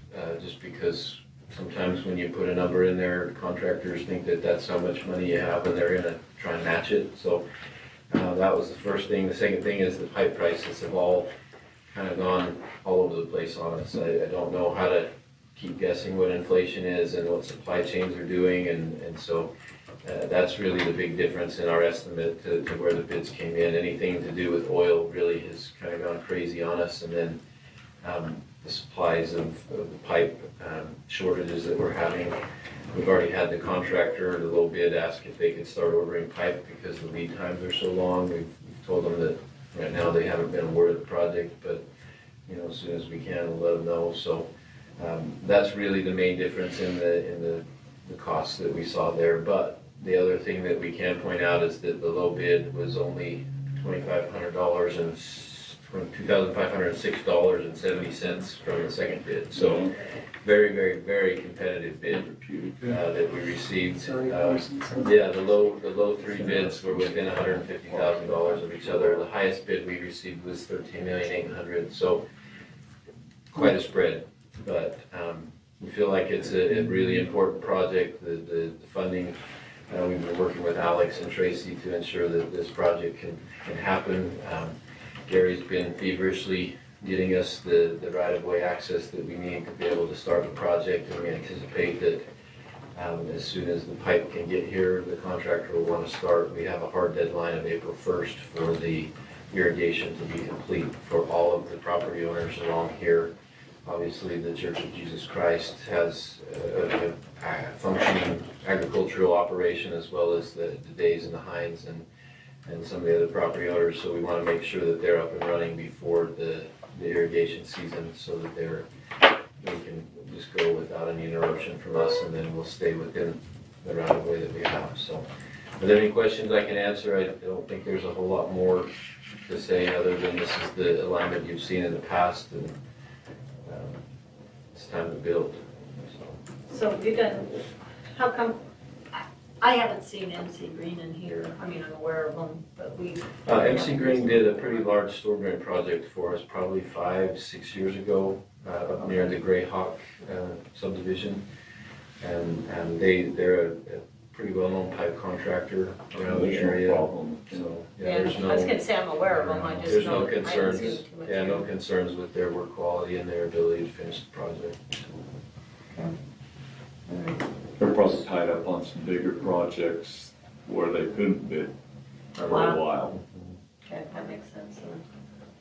just because sometimes when you put a number in there, contractors think that that's how much money you have and they're gonna try and match it. So that was the first thing. The second thing is the pipe prices have all kind of gone all over the place on us. I don't know how to keep guessing what inflation is and what supply chains are doing, and so that's really the big difference in our estimate to where the bids came in. Anything to do with oil really has kind of gone crazy on us, and then the supplies of the pipe shortages that we're having. We've already had the contractor, the low bid, ask if they could start ordering pipe because the lead times are so long. We've told them that right now they haven't been awarded the project, but as soon as we can, we'll let them know. So that's really the main difference in the costs that we saw there. But the other thing that we can point out is that the low bid was only $2,500 and $2,506.70 from the second bid. So very, very, very competitive bid that we received. Yeah, the low 3 bids were within $150,000 of each other. The highest bid we received was $13,800,000. So quite a spread, but we feel like it's a really important project. The funding, we've been working with Alex and Tracy to ensure that this project can happen. Gary's been feverishly getting us the right-of-way access that we need to be able to start the project, and we anticipate that as soon as the pipe can get here, the contractor will want to start. We have a hard deadline of April 1st for the irrigation to be complete for all of the property owners along here. Obviously, the Church of Jesus Christ has a functioning agricultural operation, as well as the Days and the Hines and some of the other property owners. So we want to make sure that they're up and running before the irrigation season, so that they can just go without any interruption from us, and then we'll stay within the right of way that we have. So are there any questions I can answer? I don't think there's a whole lot more to say other than this is the alignment you've seen in the past, and it's time to build.
So you done, how come, I haven't seen MC Green in here. I mean, I'm aware of them, but we.
MC Green did a pretty large storm drain project for us probably 5-6 years ago up near the Greyhawk subdivision, and they're a pretty well-known pipe contractor around the area. So there's no.
I was gonna say I'm aware of them. I just
There's
know
no
I haven't
concerns.
seen too much.
Yeah, no concerns with their work quality and their ability to finish the project.
They're probably tied up on some bigger projects where they couldn't bid for a while.
Okay, that makes sense.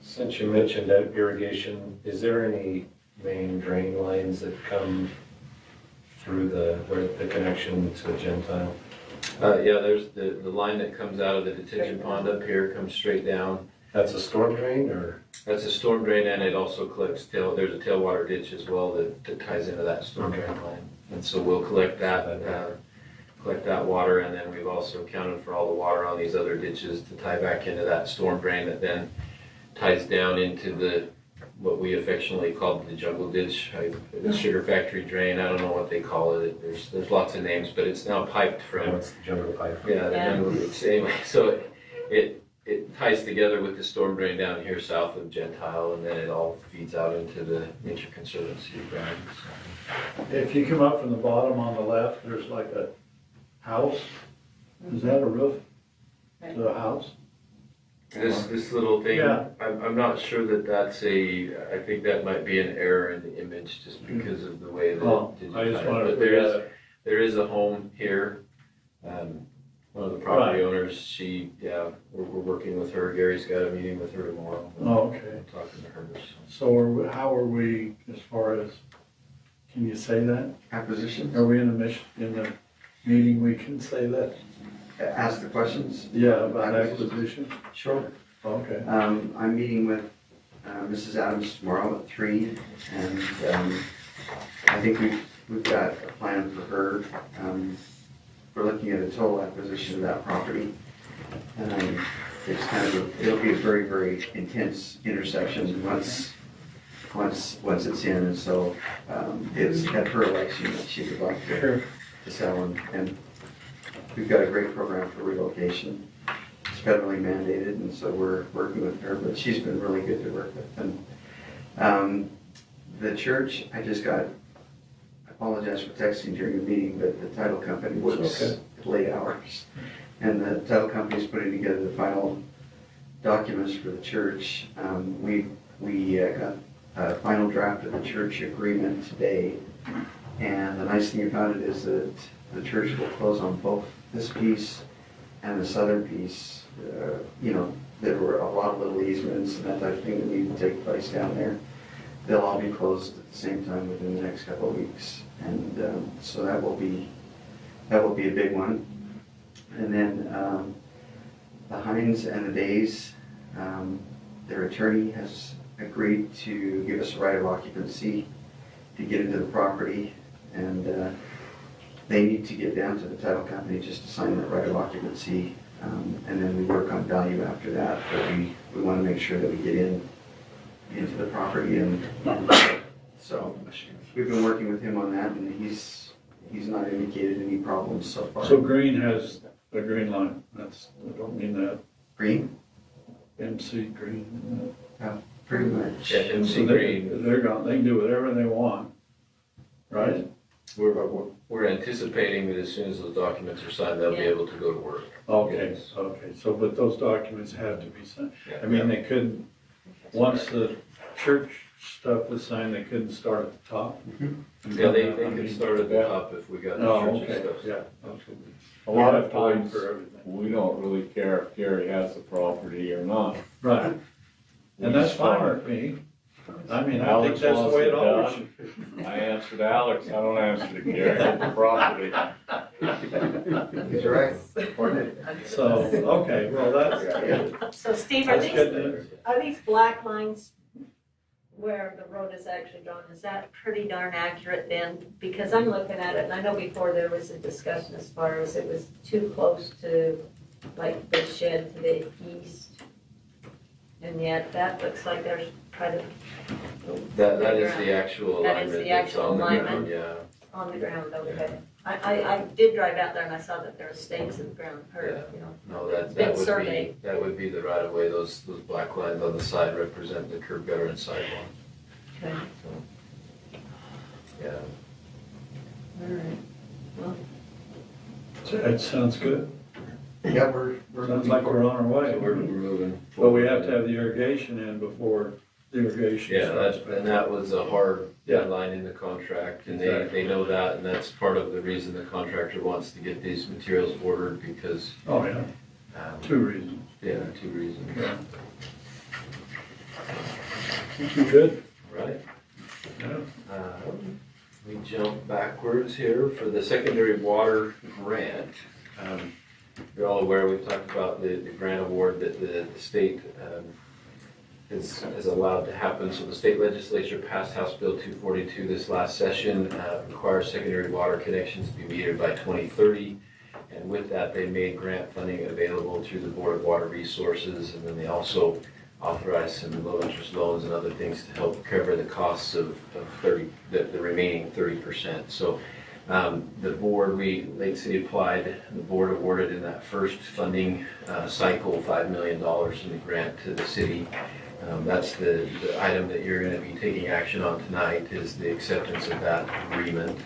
Since you mentioned that irrigation, is there any main drain lines that come through the connection to Gentile?
Yeah, there's the line that comes out of the detention pond up here, comes straight down.
That's a storm drain, or?
That's a storm drain, and it also collects there's a tailwater ditch as well that ties into that storm drain line. And so we'll collect that water, and then we've also accounted for all the water on these other ditches to tie back into that storm drain that then ties down into what we affectionately call the jungle ditch, the sugar factory drain. I don't know what they call it. There's lots of names, but it's now piped from.
It's the jungle pipe.
Yeah, the jungle ditch. Anyway, so it ties together with the storm drain down here south of Gentile, and then it all feeds out into the Nature Conservancy grounds.
If you come up from the bottom on the left, there's like a house. Is that a roof to a house?
This little thing,
Yeah.
I'm not sure that that's I think that might be an error in the image just because of the way that
Oh,
it's
I just
digitized.
wanted to
But
put that.
there is a home here. One of the property
Right.
owners, we're working with her. Gary's got a meeting with her tomorrow.
Oh, okay.
Talking to her.
So how are we as far as, can you say that?
Acquisitions?
Are we in the meeting, we can say that?
Ask the questions?
Yeah, about acquisition?
Sure.
Okay.
I'm meeting with Mrs. Adams tomorrow at 3, and I think we've got a plan for her. We're looking at a total acquisition of that property. It's it'll be a very, very intense intersection once it's in, and so it's at her election that she would like to sell, and we've got a great program for relocation. It's federally mandated, and so we're working with her, but she's been really good to work with. And the church, I apologize for texting during the meeting, but the title company works at late hours. And the title company is putting together the final documents for the church. We got a final draft of the church agreement today. And the nice thing about it is that the church will close on both this piece and the southern piece. There were a lot of little easements and that type of thing that need to take place down there. They'll all be closed at the same time within the next couple of weeks. And so that will be a big one. And then the Hines and the Days, their attorney has agreed to give us a right of occupancy to get into the property. And they need to get down to the title company just to sign that right of occupancy. And then we work on value after that. But we want to make sure that we get into the property. And so we've been working with him on that, and he's not indicated any problems so far.
So Green has a green line. I don't mean that.
Green?
MC Green.
Pretty much.
Yeah, MC
So
Green.
They're gone. They can do whatever they want, right?
We're anticipating that as soon as those documents are signed, they'll be able to go to work.
Okay,
Yes.
okay. So, but those documents have to be signed.
Yeah.
I mean, they couldn't, once the church stuff was signed, they couldn't start at the top.
Yeah, they could start at the top if we got the
Oh,
church
okay,
stuff.
yeah.
A lot of
have to wait
times,
for everything.
we don't really care if Gary has the property or not.
Right. And that's fine with me. I mean, I think
Alex
that's the
wants
way
it
it always
done.
should.
I answer to Alex, I don't answer to Gary, the property.
He's right.
So, okay, well, that's,
So Steve, are
that's good
these,
news.
are these black lines where the road is actually drawn, is that pretty darn accurate then? Because I'm looking at it, and I know before there was a discussion as far as it was too close to, like, the shed to the east. And yet, that looks like there's quite a.
That is the actual
That
alignment.
is the
that's
actual
on the ground,
alignment?
Yeah.
On the ground, okay. I did drive out there and I saw that there were stakes in the ground,
No,
It's been
that would be,
surveyed.
that would be the right of way. Those black lines on the side represent the curb gutter and sidewalk.
Okay,
So, yeah.
all right. Well,
That sounds good.
Yeah, we're
Sounds like we're on our way.
So we're moving.
But we have to have the irrigation in before the irrigation
Yeah,
starts.
and that was a hard
Yeah.
deadline in the contract, and
Exactly.
they know that, and that's part of the reason the contractor wants to get these materials ordered, because,
Oh, yeah, 2 reasons.
yeah, 2 reasons.
Yeah. You good?
Right?
Yeah.
We jump backwards here for the secondary water grant. You're all aware, we've talked about the grant award that the state is allowed to happen. So the state legislature passed House Bill 242 this last session, requires secondary water connections to be metered by 2030. And with that, they made grant funding available through the Board of Water Resources, and then they also authorized some low-interest loans and other things to help cover the costs of the remaining 30%. So the board, Lake City applied, the board awarded in that first funding cycle $5 million in the grant to the city. That's the item that you're going to be taking action on tonight, is the acceptance of that agreement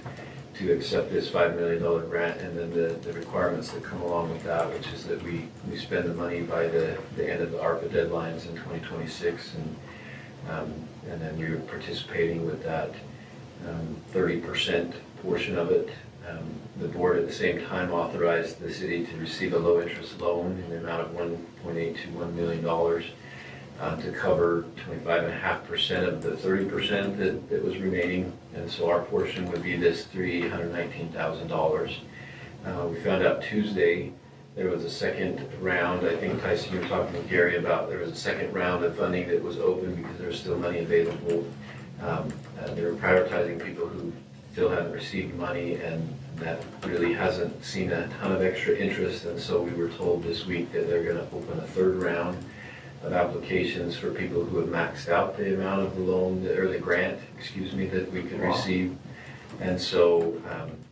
to accept this $5 million grant, and then the requirements that come along with that, which is that we spend the money by the end of the ARPA deadlines in 2026, and then you're participating with that 30% portion of it. The board at the same time authorized the city to receive a low-interest loan in the amount of $1.821 million to cover 25.5% of the 30% that was remaining. And so our portion would be this $319,000. We found out Tuesday there was a second round. I think, Tyson, you were talking with Gary about there was a second round of funding that was open because there's still money available. They were prioritizing people who still haven't received money, and that really hasn't seen a ton of extra interest. And so we were told this week that they're going to open a third round of applications for people who have maxed out the amount of the loan, or the grant, excuse me, that we could receive. And so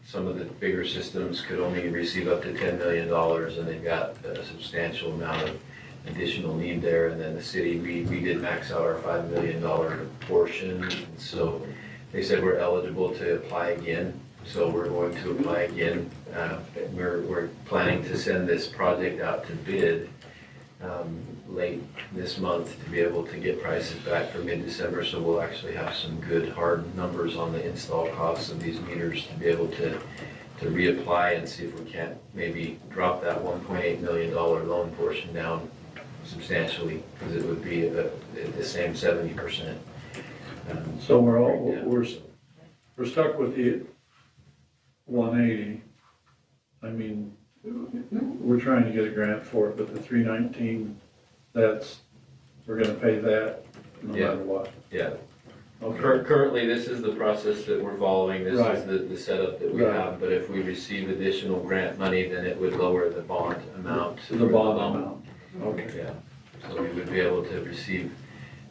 some of the bigger systems could only receive up to $10 million, and they've got a substantial amount of additional need there. And then the city, we did max out our $5 million portion. And so they said we're eligible to apply again. So we're going to apply again. We're planning to send this project out to bid late this month to be able to get prices back for mid-December, so we'll actually have some good hard numbers on the install costs of these meters to be able to reapply and see if we can't maybe drop that $1.8 million loan portion down substantially, because it would be the same 70%.
So we're stuck with the 180. I mean, we're trying to get a grant for it, but the 319, we're gonna pay that no matter what.
Yeah.
Okay.
Currently, this is the process that we're following. This
Right.
is the setup that we
Right.
have. But if we receive additional grant money, then it would lower the bond amount.
The bond amount. Okay.
Yeah. So we would be able to receive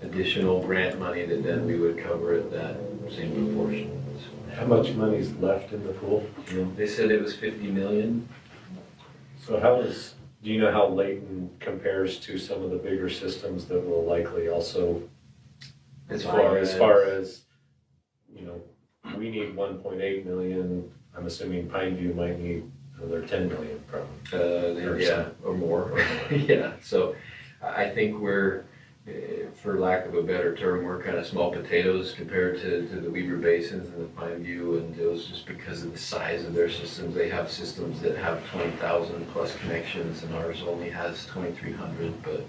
additional grant money that then we would cover at that same proportion.
How much money's left in the pool?
They said it was 50 million.
So do you know how Layton compares to some of the bigger systems that will likely also, as far as, you know, we need 1.8 million, I'm assuming Pineview might need another 10 million probably.
Or more. Yeah, so I think we're, for lack of a better term, we're kind of small potatoes compared to the Weber Basins and the Pineview and those, just because of the size of their systems. They have systems that have 20,000 plus connections, and ours only has 2,300. But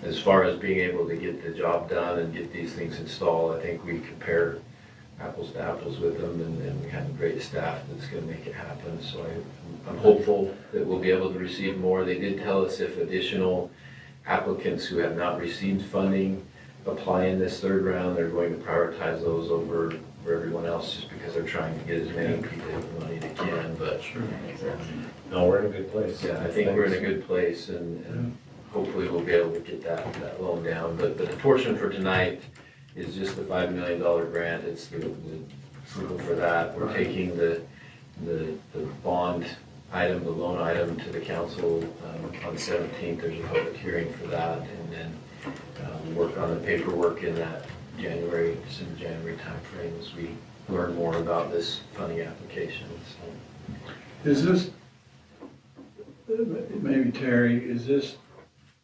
as far as being able to get the job done and get these things installed, I think we compare apples to apples with them, and we have a great staff that's going to make it happen. So I'm hopeful that we'll be able to receive more. They did tell us if additional applicants who have not received funding apply in this third round, they're going to prioritize those over everyone else, just because they're trying to get as many people money they can. But
no, we're in a good place.
Yeah, I think we're in a good place, and hopefully we'll be able to get that loan down. But the portion for tonight is just the $5 million grant. It's the approval for that. We're taking the bond item, the loan item, to the council on the 17th. There's a public hearing for that, and then work on the paperwork in that December, January timeframe as we learn more about this funding application. So.
Is this, maybe Terry, is this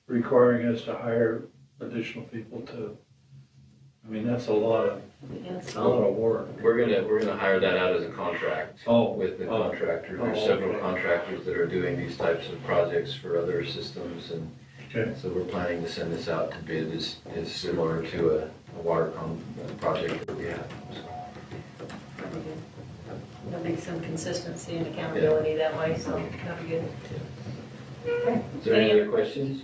requiring us to hire additional people to, I mean, that's a lot of work.
We're gonna hire that out as a contract with the contractor. There's several contractors that are doing these types of projects for other systems, and so we're planning to send this out to bid is similar to a water project that we have.
There'll be some consistency and accountability that way, so that'll be good. Okay.
Is there any other questions?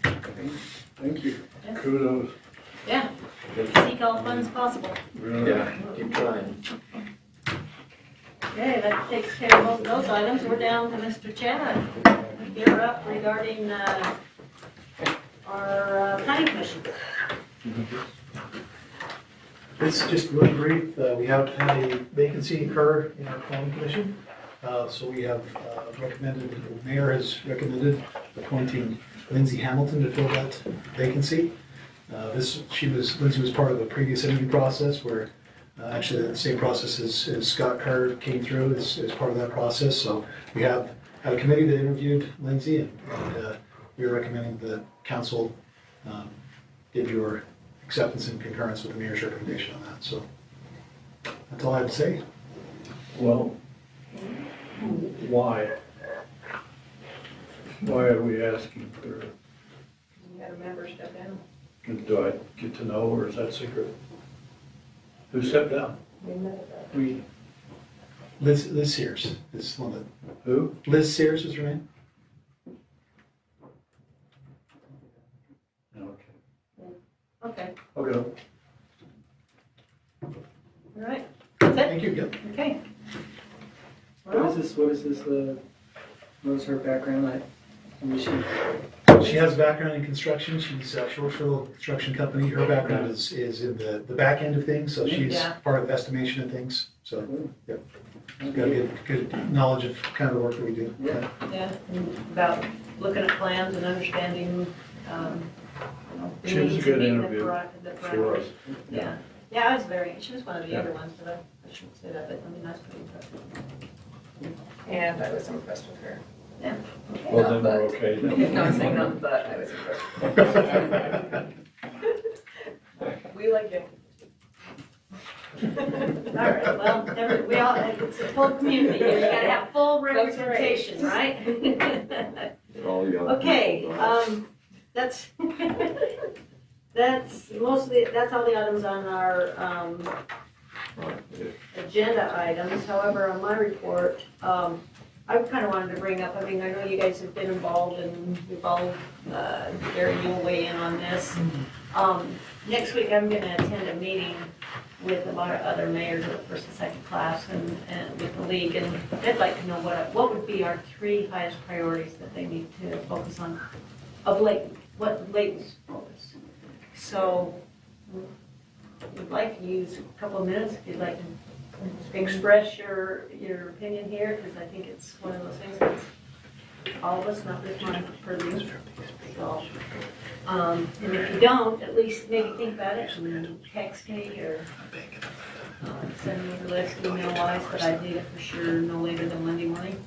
Thank you.
Yeah.
Kudos.
Yeah, seek all funds possible.
Yeah, keep trying.
Okay, that takes care of both of those items. We're down to Mr. Chad. You're up regarding our planning commission.
It's just really brief. We have had a vacancy occur in our planning commission. So we have recommended, the mayor has recommended appointing Lindsay Hamilton to fill that vacancy. Lindsay was part of a previous interview process where actually the same process as Scott Carr came through as part of that process. So we have had a committee that interviewed Lindsay, and we are recommending the council give your acceptance and concurrence with the mayor's recommendation on that. So that's all I have to say.
Well, why? Why are we asking for,
We had a member step down.
do I get to know, or is that secret? Who stepped down?
We met about that.
We, Liz Sears is one of
Who?
the, Liz Sears is her name?
Okay.
Okay,
Okay.
all right. That's it?
Thank you, yep.
Okay.
What
Well,
is this, what is her background like? I mean,
She has a background in construction. She works for a little construction company. Her background is in the back end of things, so she's
Yeah.
part of estimation and things. So, yep. She's got a good knowledge of kind of the work that we do.
Yeah.
yeah, and about looking at plans and understanding, you know, the
She was a
needs
good
and meeting the
interview.
the
She
priorities.
was.
Yeah, yeah, I was she was one of the
Yeah.
other ones, but I shouldn't say that, but I mean, that's pretty impressive.
And I was impressed with her.
Yeah.
Well, then we're okay then.
No, I'm saying nothing, but I was impressed. We like it.
All right, well, we all, it's a full community, here. You gotta have full
That's right.
representation, right?
All young
Okay,
people, right?
that's, that's all the items on our,
Right, yeah.
agenda items. However, on my report, I kind of wanted to bring up, I mean, I know you guys have been involved and we've all, Gary, you'll weigh in on this. Next week, I'm gonna attend a meeting with a lot of other mayors of first and second class and with the league, and they'd like to know what would be our 3 highest priorities that they need to focus on of Layton, what Layton's focus. So, we'd like to use a couple of minutes if you'd like to express your opinion here, because I think it's one of those things that's all of us, not just my purview. So, and if you don't, at least maybe think about it and text me or send me the list email wise, but I need it for sure no later than Monday morning.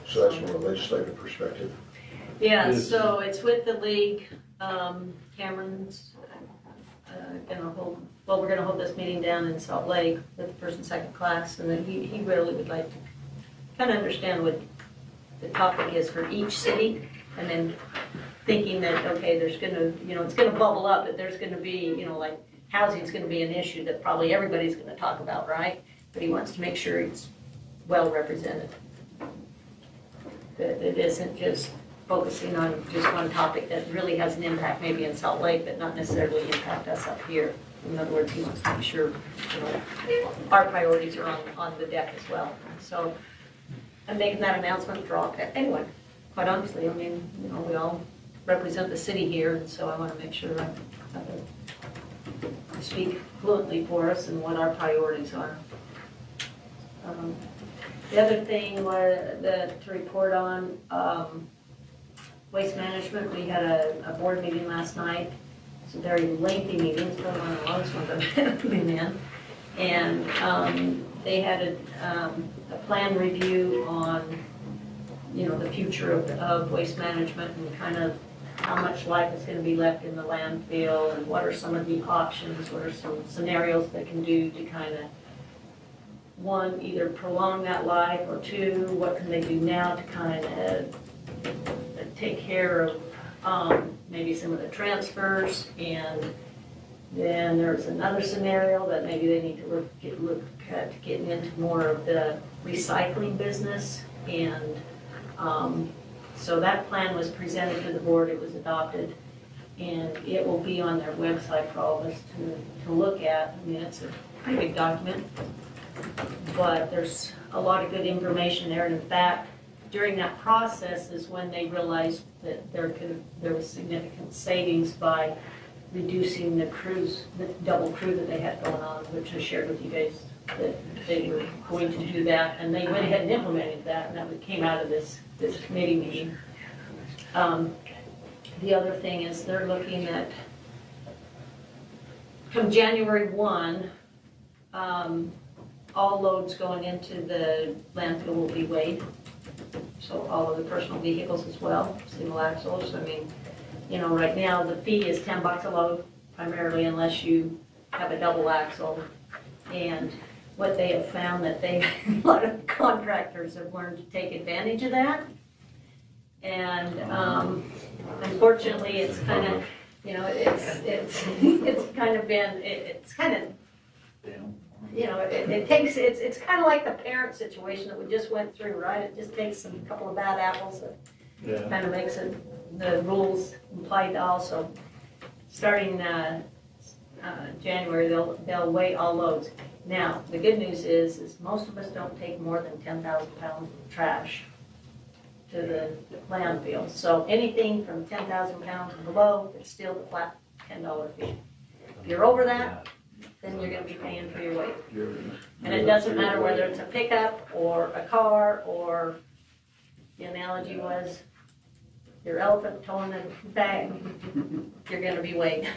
So that's from a legislative perspective.
Yeah,
Yes.
so it's with the league, Cameron's gonna hold, well, we're gonna hold this meeting down in Salt Lake with the first and second class, and then he really would like to kind of understand what the topic is for each city, and then thinking that, okay, there's gonna, it's gonna bubble up, that there's gonna be, like, housing's gonna be an issue that probably everybody's gonna talk about, right? But he wants to make sure it's well represented. That it isn't just focusing on just one topic that really has an impact maybe in Salt Lake, but not necessarily impact us up here. In other words, he wants to make sure, our priorities are on the deck as well. So I'm making that announcement for all, anyway, quite honestly, I mean, we all represent the city here, and so I want to make sure I speak fluently for us and what our priorities are. The other thing to report on, waste management, we had a board meeting last night. It's a very lengthy meeting, it's probably one of the longest ones I've been in. And they had a plan review on, the future of waste management and kind of how much life is going to be left in the landfill and what are some of the options, what are some scenarios they can do to kind of, one, either prolong that life, or two, what can they do now to kind of take care of maybe some of the transfers. And then there's another scenario that maybe they need to look at getting into more of the recycling business. And so that plan was presented to the board, it was adopted, and it will be on their website for all of us to look at. I mean, it's a pretty big document, but there's a lot of good information there. And in fact, during that process is when they realized that there was significant savings by reducing the crews, the double crew that they had going on, which I shared with you guys, that they were going to do that, and they went ahead and implemented that, and that came out of this committee meeting. The other thing is they're looking at, come January 1, all loads going into the landfill will be weighed. So all of the personal vehicles as well, single axles. I mean, right now the fee is $10 a load primarily, unless you have a double axle, And what they have found that a lot of contractors have learned to take advantage of that. And unfortunately, it's kind of, it's kind of been, it's kind of, it's kind of like the parent situation that we just went through, right? It just takes a couple of bad apples that kind of makes it, the rules apply to all. So starting January, they'll weigh all loads. Now, the good news is most of us don't take more than 10,000 pounds of trash to the landfill. So anything from 10,000 pounds and below, it's still the flat $10 fee. If you're over that, then you're gonna be paying for your weight. And it doesn't matter whether it's a pickup or a car, or the analogy was your elephant towing a bag, you're gonna be weighed.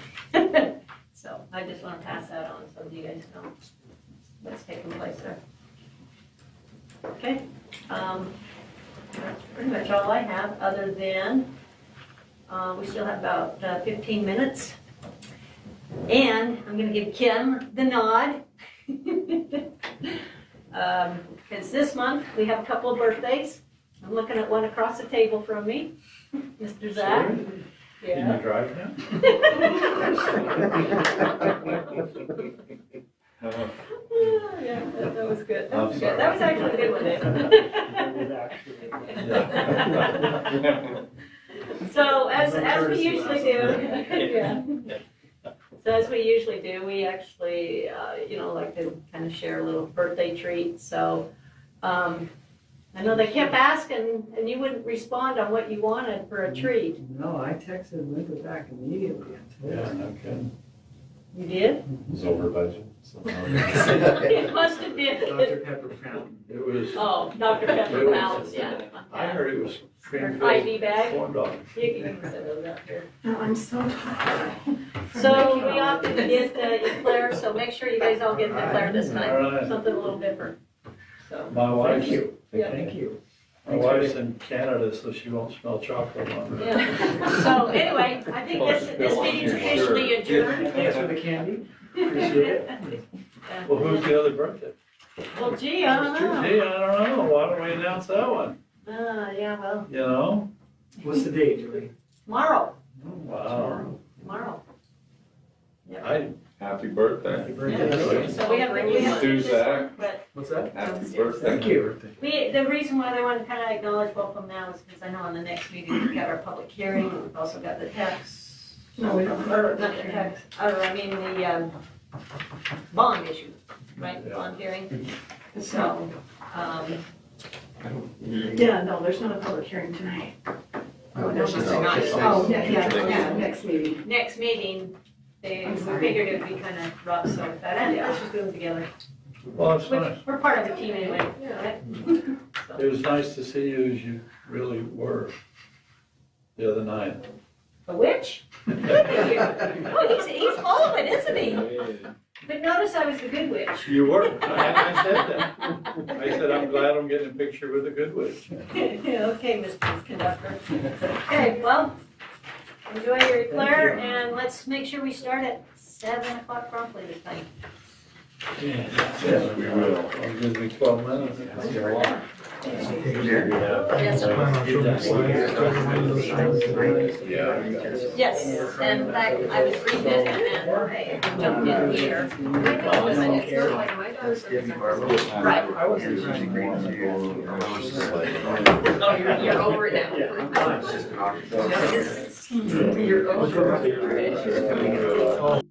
So I just wanna pass that on so you guys know what's taking place there. Okay, that's pretty much all I have, other than we still have about 15 minutes. And I'm going to give Kim the nod. Because this month we have a couple of birthdays. I'm looking at one across the table from me, Mr. Zach.
Can you drive now?
Yeah, that was good. That was good. That was actually a good one, Dave. So as we usually do, yeah. So as we usually do, we actually, like to kind of share a little birthday treat. So I know they kept asking, and you wouldn't respond on what you wanted for a treat.
No, I texted Linda back immediately and told her.
Yeah, no kidding.
You did?
It was over budget. So
It must have been.
Dr. Pepper fountain.
It was.
Oh, Dr. Pepper fountain, yeah.
I heard it was
Or
cream filled
IV bag.
corn dogs.
You can send those out there.
Oh, I'm so tired.
So we opted to get Eclair, so make sure you guys all get the Eclair this
All
time,
right.
something a little different. So,
My wife's,
Yeah.
Thank you.
my wife's in Canada, so she won't smell chocolate on her.
yeah. So anyway, I think this meeting's officially adjourned.
Thanks for the candy. Appreciate it.
Well, who's the other birthday?
Well, gee, I don't know.
Gee, I don't know. Why don't we announce that one?
Yeah, well,
You know?
What's the date, Julie?
tomorrow,
Wow.
tomorrow.
Happy birthday.
Happy
Yeah.
birthday.
So we have to do this
Zach.
one, but
What's that?
Happy birthday.
Thank you.
the reason why they want to kind of acknowledge both of them now is because I know on the next meeting, we've got our public hearing, we've also got the text.
No, we don't.
Or not the text, the bond issue, right,
Yeah.
bond hearing. So,
Yeah, no, there's not a public hearing tonight.
oh, no, tonight.
Oh, next meeting.
Next meeting, we figured it would be kind of rough, so let's just do them together.
Well, it's nice.
We're part of the team anyway, right?
It was nice to see you as you really were the other night.
A witch? Oh, he's full of it, isn't he? But notice I was the good witch.
You were. I said that. I said, I'm glad I'm getting a picture with a good witch.
Okay, Mr. Conductor. Okay, well, enjoy your eclair, and let's make sure we start at 7 o'clock promptly this time.
Yes,
we will.
It gives me 12 minutes.
Yes,
Plan on showing the slides, one of those things.
Yeah.
yes, and in fact, I was reading it and I jumped in here. Right.
I wasn't trying to.
Oh, you're over it now. You're over it.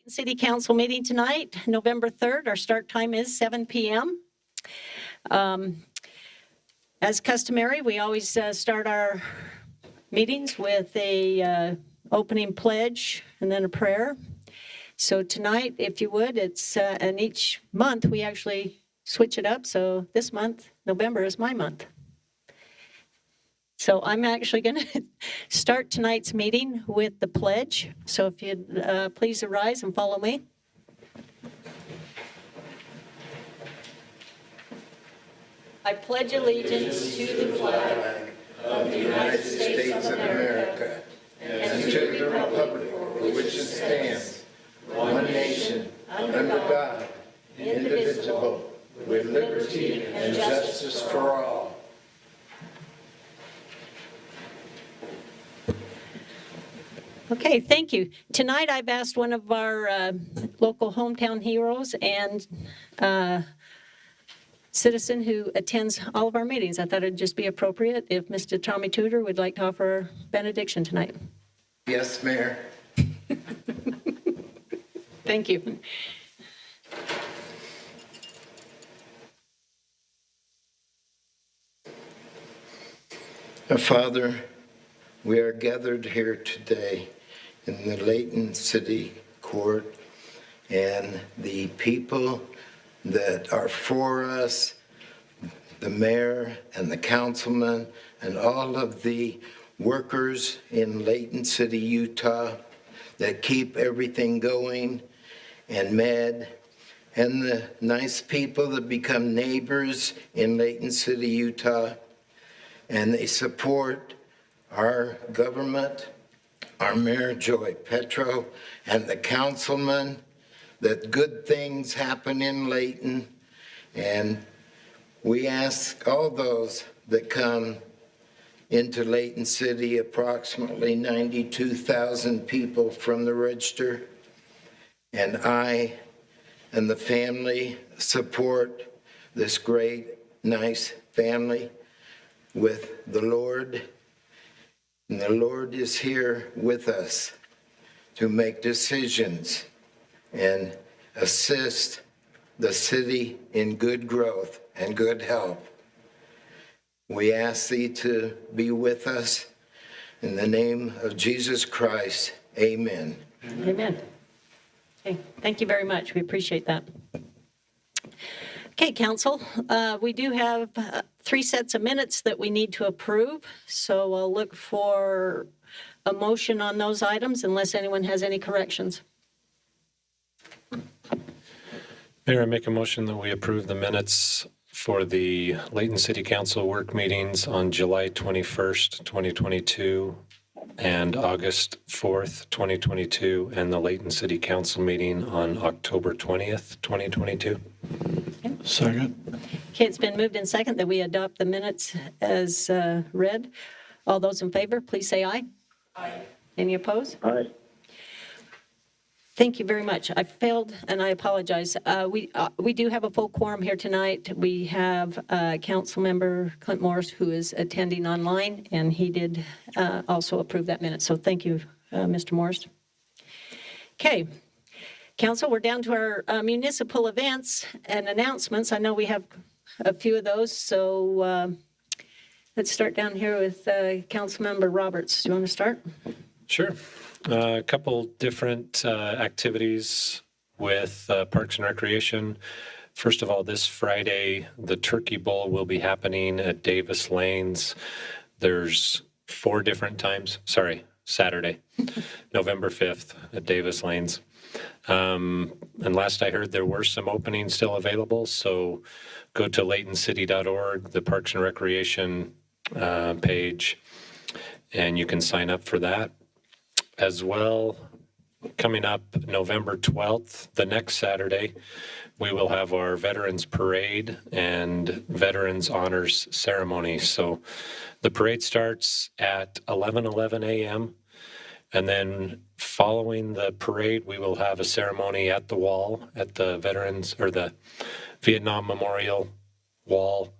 City Council meeting tonight, November 3rd. Our start time is 7 p.m. As customary, we always start our meetings with a opening pledge and then a prayer. So tonight, if you would, it's, and each month we actually switch it up. So this month, November, is my month. So I'm actually going to start tonight's meeting with the pledge. So if you'd please arise and follow me. I pledge allegiance to the flag of the United States of America and to the republic for which it stands, one nation, under God, indivisible, with liberty and justice for all. Okay, thank you. Tonight I've asked one of our local hometown heroes and citizen who attends all of our meetings. I thought it'd just be appropriate if Mr. Tommy Tudor would like to offer benediction tonight.
Yes, Mayor.
Thank you.
Father, we are gathered here today in the Layton City Court, and the people that are for us, the mayor and the councilman, and all of the workers in Layton City, Utah, that keep everything going, and Med, and the nice people that become neighbors in Layton City, Utah, and they support our government, our Mayor Joy Petro, and the councilman, that good things happen in Layton. And we ask all those that come into Layton City, approximately 92,000 people from the register, and I and the family support this great, nice family with the Lord. And the Lord is here with us to make decisions and assist the city in good growth and good health. We ask thee to be with us. In the name of Jesus Christ, amen.
Amen. Okay, thank you very much. We appreciate that. Okay, council, we do have 3 sets of minutes that we need to approve. So I'll look for a motion on those items unless anyone has any corrections.
Mayor, I make a motion that we approve the minutes for the Layton City Council work meetings on July 21st, 2022, and August 4th, 2022, and the Layton City Council meeting on October 20th, 2022.
Okay.
Second.
Okay, it's been moved in second that we adopt the minutes as read. All those in favor, please say aye. Aye. Any opposed?
Aye.
Thank you very much. I failed, and I apologize. We do have a full quorum here tonight. We have Council Member Clint Morris, who is attending online, and he did also approve that minute. So thank you, Mr. Morris. Okay. Council, we're down to our municipal events and announcements. I know we have a few of those, so let's start down here with Councilmember Roberts. Do you want to start?
Sure. A couple different activities with Parks and Recreation. First of all, this Friday, the Turkey Bowl will be happening at Davis Lanes. There's 4 different times. Saturday, November 5th at Davis Lanes. And last I heard, there were some openings still available. So go to laytoncity.org, the Parks and Recreation page, and you can sign up for that. As well, coming up November 12th, the next Saturday, we will have our Veterans Parade and Veterans Honors Ceremony. So the parade starts at 11:11 a.m. And then following the parade, we will have a ceremony at the wall at the Veterans or the Vietnam Memorial Wall,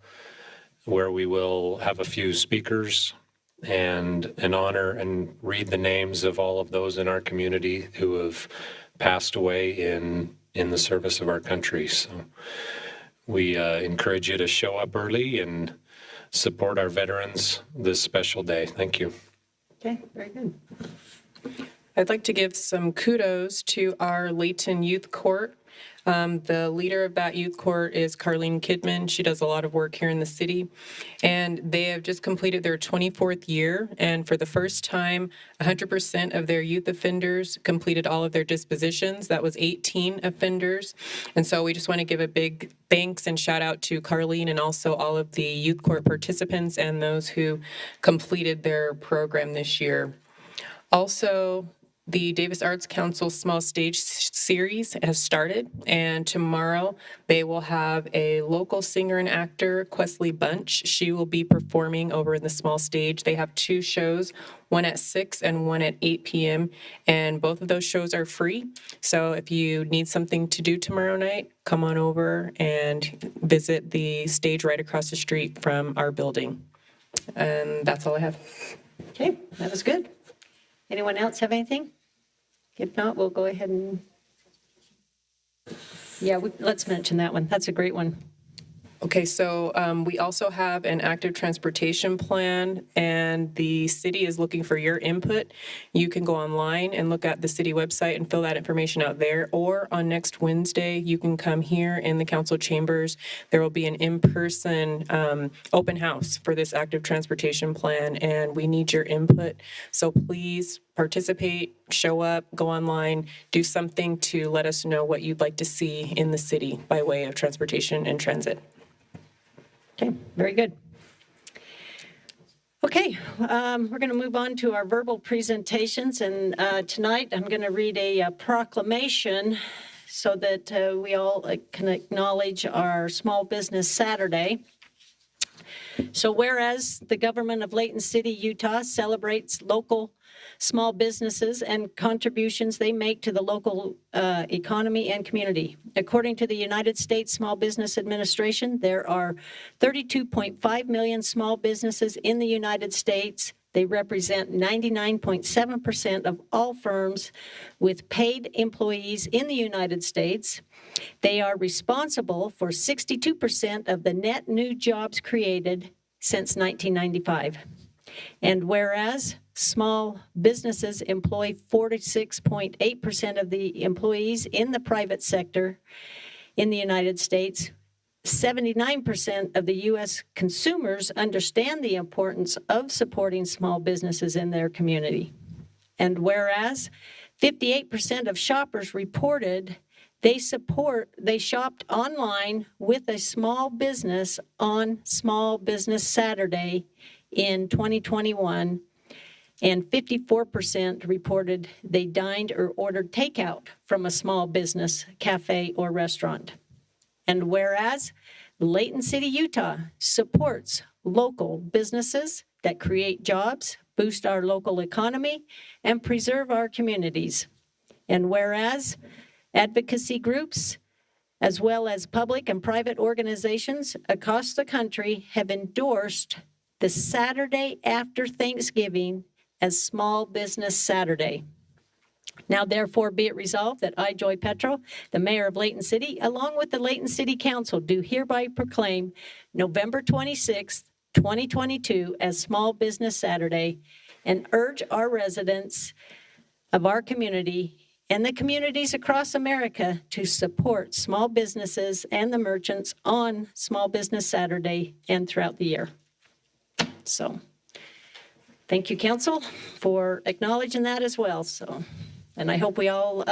where we will have a few speakers
and honor and read the names of all of those in our community who have passed away in the service of our country. So we encourage you to show up early and support our veterans this special day. Thank you.
Okay, very good.
I'd like to give some kudos to our Layton Youth Court. The leader of that youth court is Carlene Kidman. She does a lot of work here in the city. And they have just completed their 24th year. And for the first time, 100% of their youth offenders completed all of their dispositions. That was 18 offenders. And so we just want to give a big thanks and shout out to Carlene and also all of the youth court participants and those who completed their program this year. Also, the Davis Arts Council Small Stage Series has started, and tomorrow they will have a local singer and actor, Questley Bunch. She will be performing over in the small stage. They have 2 shows, one at 6 and one at 8 p.m., and both of those shows are free. So if you need something to do tomorrow night, come on over and visit the stage right across the street from our building. And that's all I have.
Okay, that was good. Anyone else have anything? If not, we'll go ahead and, let's mention that one. That's a great one.
Okay, so we also have an active transportation plan, and the city is looking for your input. You can go online and look at the city website and fill that information out there, or on next Wednesday, you can come here in the council chambers. There will be an in-person open house for this active transportation plan, and we need your input. So please participate, show up, go online, do something to let us know what you'd like to see in the city by way of transportation and transit.
Okay, very good. Okay, we're going to move on to our verbal presentations, and tonight I'm going to read a proclamation so that we all can acknowledge our Small Business Saturday. So whereas the government of Layton City, Utah celebrates local small businesses and contributions they make to the local economy and community. According to the United States Small Business Administration, there are 32.5 million small businesses in the United States. They represent 99.7% of all firms with paid employees in the United States. They are responsible for 62% of the net new jobs created since 1995. And whereas small businesses employ 46.8% of the employees in the private sector in the United States, 79% of the U.S. consumers understand the importance of supporting small businesses in their community. And whereas 58% of shoppers reported they shopped online with a small business on Small Business Saturday in 2021, and 54% reported they dined or ordered takeout from a small business, cafe, or restaurant. And whereas Layton City, Utah supports local businesses that create jobs, boost our local economy, and preserve our communities. And whereas advocacy groups, as well as public and private organizations across the country, have endorsed the Saturday after Thanksgiving as Small Business Saturday. Now, therefore, be it resolved that I, Joy Petro, the mayor of Layton City, along with the Layton City Council, do hereby proclaim November 26th, 2022 as Small Business Saturday, and urge our residents of our community and the communities across America to support small businesses and the merchants on Small Business Saturday and throughout the year. So, thank you, Council, for acknowledging that as well. So, and I hope we all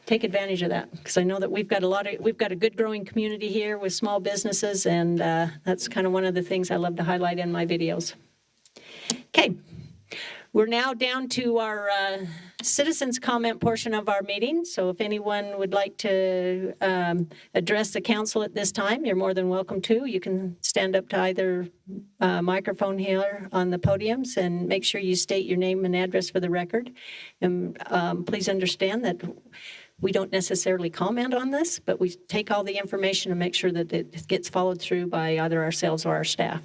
take advantage of that, because I know that we've got a good growing community here with small businesses, and that's kind of one of the things I love to highlight in my videos. Okay, we're now down to our citizens comment portion of our meeting. So if anyone would like to address the council at this time, you're more than welcome to. You can stand up to either microphone here on the podiums and make sure you state your name and address for the record. And please understand that we don't necessarily comment on this, but we take all the information and make sure that it gets followed through by either ourselves or our staff.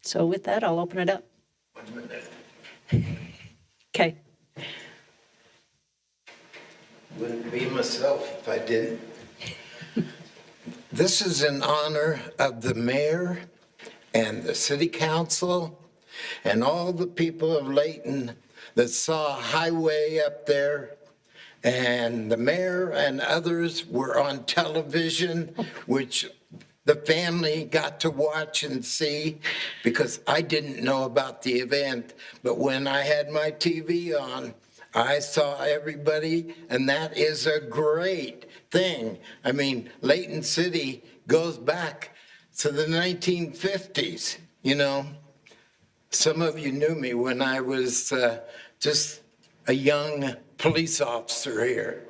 So with that, I'll open it up. Okay.
Wouldn't be myself if I didn't. This is in honor of the mayor and the city council and all the people of Layton that saw a highway up there. And the mayor and others were on television, which the family got to watch and see, because I didn't know about the event. But when I had my TV on, I saw everybody, and that is a great thing. I mean, Layton City goes back to the 1950s, you know. Some of you knew me when I was just a young police officer here.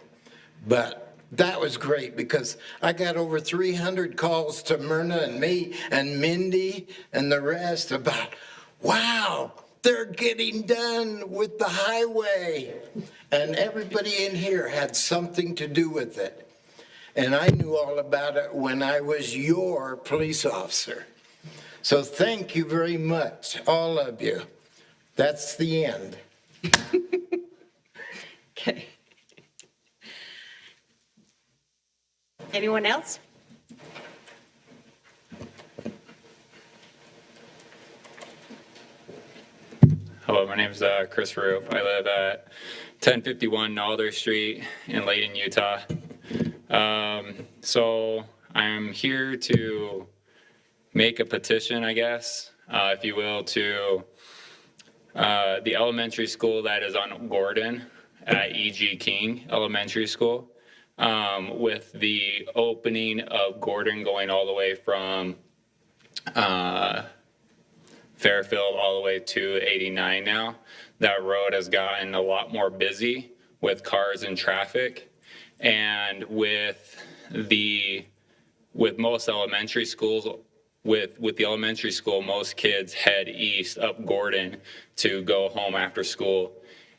But that was great because I got over 300 calls to Myrna and me and Mindy and the rest about, wow, they're getting done with the highway. And everybody in here had something to do with it. And I knew all about it when I was your police officer. So thank you very much, all of you. That's the end.
Okay. Anyone else?
Hello, my name is Chris Roop. I live at 1051 Nalder Street in Layton, Utah. So I'm here to make a petition, I guess, if you will, to the elementary school that is on Gordon at E.G. King Elementary School. With the opening of Gordon going all the way from Fairfield all the way to 89 now, that road has gotten a lot more busy with cars and traffic. And with most elementary schools, with the elementary school, most kids head east up Gordon to go home after school.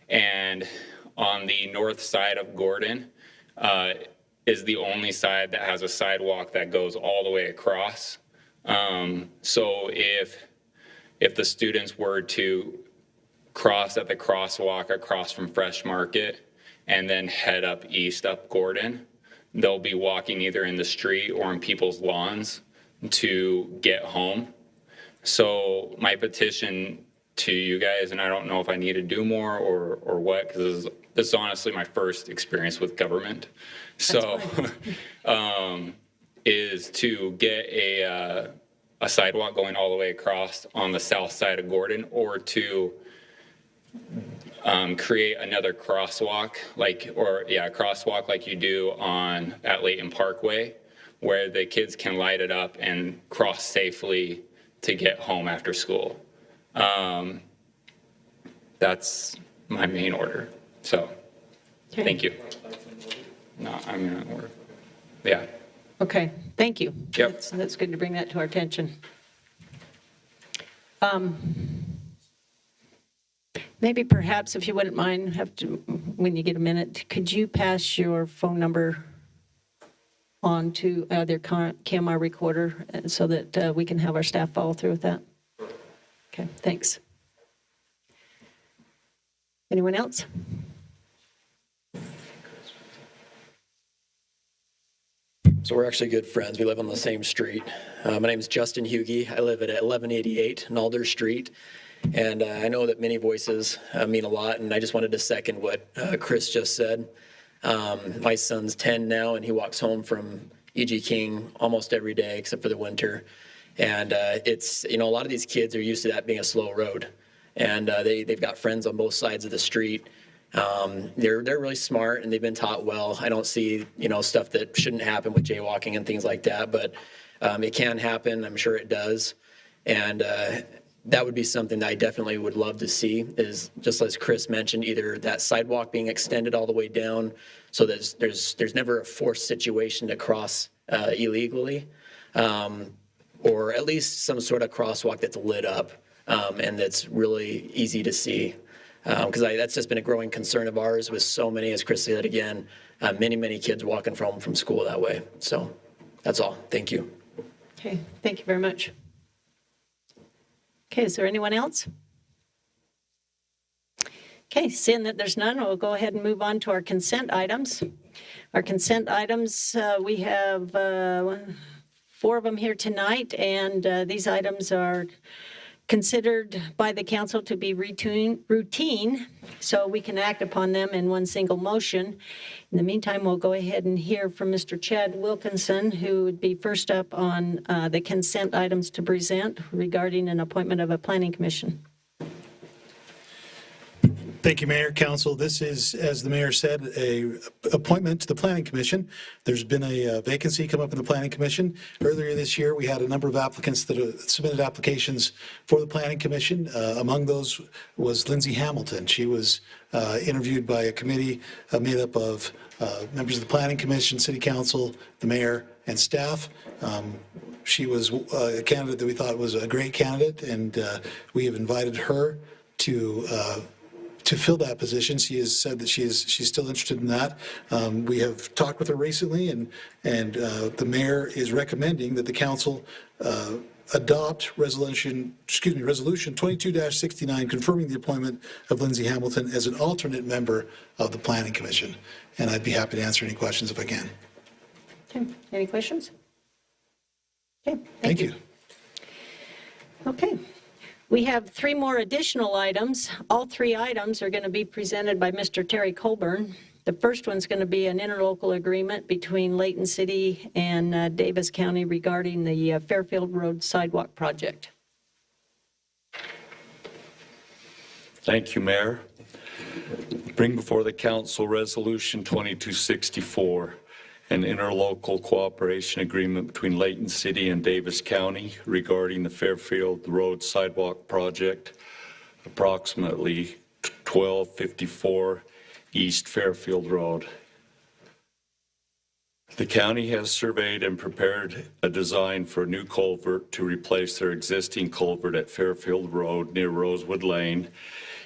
And on the north side of Gordon, is the only side that has a sidewalk that goes all the way across. So if the students were to cross at the crosswalk across from Fresh Market and then head up east up Gordon, they'll be walking either in the street or in people's lawns to get home. So my petition to you guys, and I don't know if I need to do more or what, because this is honestly my first experience with government. So is to get a sidewalk going all the way across on the south side of Gordon, or to create another crosswalk crosswalk like you do at Layton Parkway, where the kids can light it up and cross safely to get home after school. That's my main order. So, Thank you. No, I'm gonna order. Yeah.
Okay, thank you.
Yep.
That's good to bring that to our attention. Maybe perhaps, if you wouldn't mind, when you get a minute, could you pass your phone number on to their camera recorder so that we can have our staff follow through with that? Okay, thanks. Anyone else?
So we're actually good friends. We live on the same street. My name is Justin Hugie. I live at 1188 Nalder Street. And I know that many voices mean a lot, and I just wanted to second what Chris just said. My son's 10 now, and he walks home from E.G. King almost every day except for the winter. And it's, a lot of these kids are used to that being a slow road. And they've got friends on both sides of the street. They're really smart, and they've been taught well. I don't see, stuff that shouldn't happen with jaywalking and things like that, but it can happen. I'm sure it does. And that would be something that I definitely would love to see, is just as Chris mentioned, either that sidewalk being extended all the way down so that there's never a forced situation to cross illegally, or at least some sort of crosswalk that's lit up and that's really easy to see. Because that's just been a growing concern of ours with so many, as Chris said again, many kids walking home from school that way. So that's all. Thank you.
Okay, thank you very much. Okay, is there anyone else? Okay, seeing that there's none, we'll go ahead and move on to our consent items. Our consent items, we have 4 of them here tonight, and these items are considered by the council to be routine, so we can act upon them in one single motion. In the meantime, we'll go ahead and hear from Mr. Chad Wilkinson, who would be first up on the consent items to present regarding an appointment of a planning commission.
Thank you, Mayor, Council. This is, as the mayor said, a appointment to the Planning Commission. There's been a vacancy come up in the Planning Commission. Earlier this year, we had a number of applicants that submitted applications for the Planning Commission. Among those was Lindsay Hamilton. She was interviewed by a committee made up of members of the Planning Commission, City Council, the mayor, and staff. She was a candidate that we thought was a great candidate, and we have invited her to fill that position. She has said that she's still interested in that. We have talked with her recently, and the mayor is recommending that the council adopt resolution 22-69, confirming the appointment of Lindsay Hamilton as an alternate member of the Planning Commission. And I'd be happy to answer any questions if I can.
Okay, any questions? Okay,
thank you.
Okay. We have 3 more additional items. All 3 items are going to be presented by Mr. Terry Colburn. The first one's going to be an interlocal agreement between Layton City and Davis County regarding the Fairfield Road sidewalk project.
Thank you, Mayor. Bring before the council Resolution 2264, an interlocal cooperation agreement between Layton City and Davis County regarding the Fairfield Road Sidewalk Project, approximately 1254 East Fairfield Road. The county has surveyed and prepared a design for a new culvert to replace their existing culvert at Fairfield Road near Rosewood Lane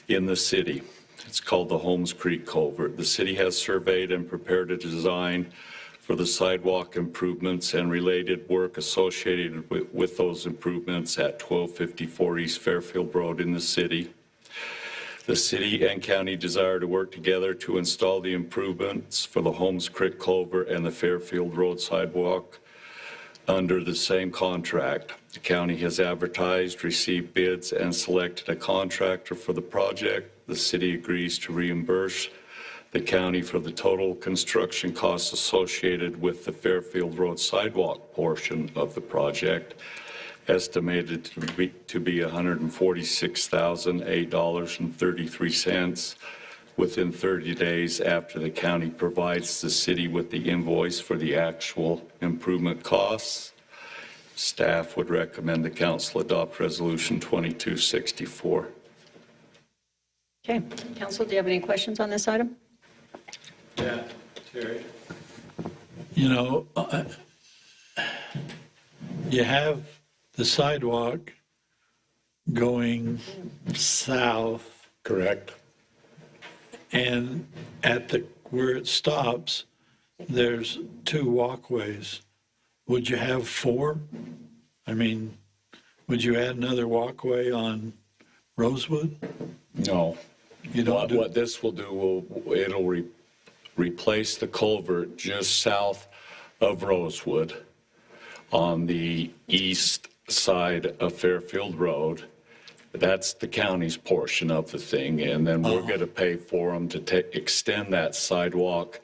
in the city. It's called the Holmes Creek Culvert. The city has surveyed and prepared a design for the sidewalk improvements and related work associated with those improvements at 1254 East Fairfield Road in the city. The city and county desire to work together to install the improvements for the Holmes Creek Culvert and the Fairfield Road sidewalk under the same contract. The county has advertised, received bids, and selected a contractor for the project. The city agrees to reimburse the county for the total construction costs associated with the Fairfield Road sidewalk portion of the project, estimated to be $146,008.33 within 30 days after the county provides the city with the invoice for the actual improvement costs. Staff would recommend the council adopt Resolution 2264.
Okay, council, do you have any questions on this item?
Yeah, Terry.
You know, you have the sidewalk going south.
Correct.
And at where it stops, there's 2 walkways. Would you have 4? I mean, would you add another walkway on Rosewood?
No.
You don't
what this will do, it'll replace the culvert just south of Rosewood on the east side of Fairfield Road. That's the county's portion of the thing, and then we're going to pay for them to extend that sidewalk.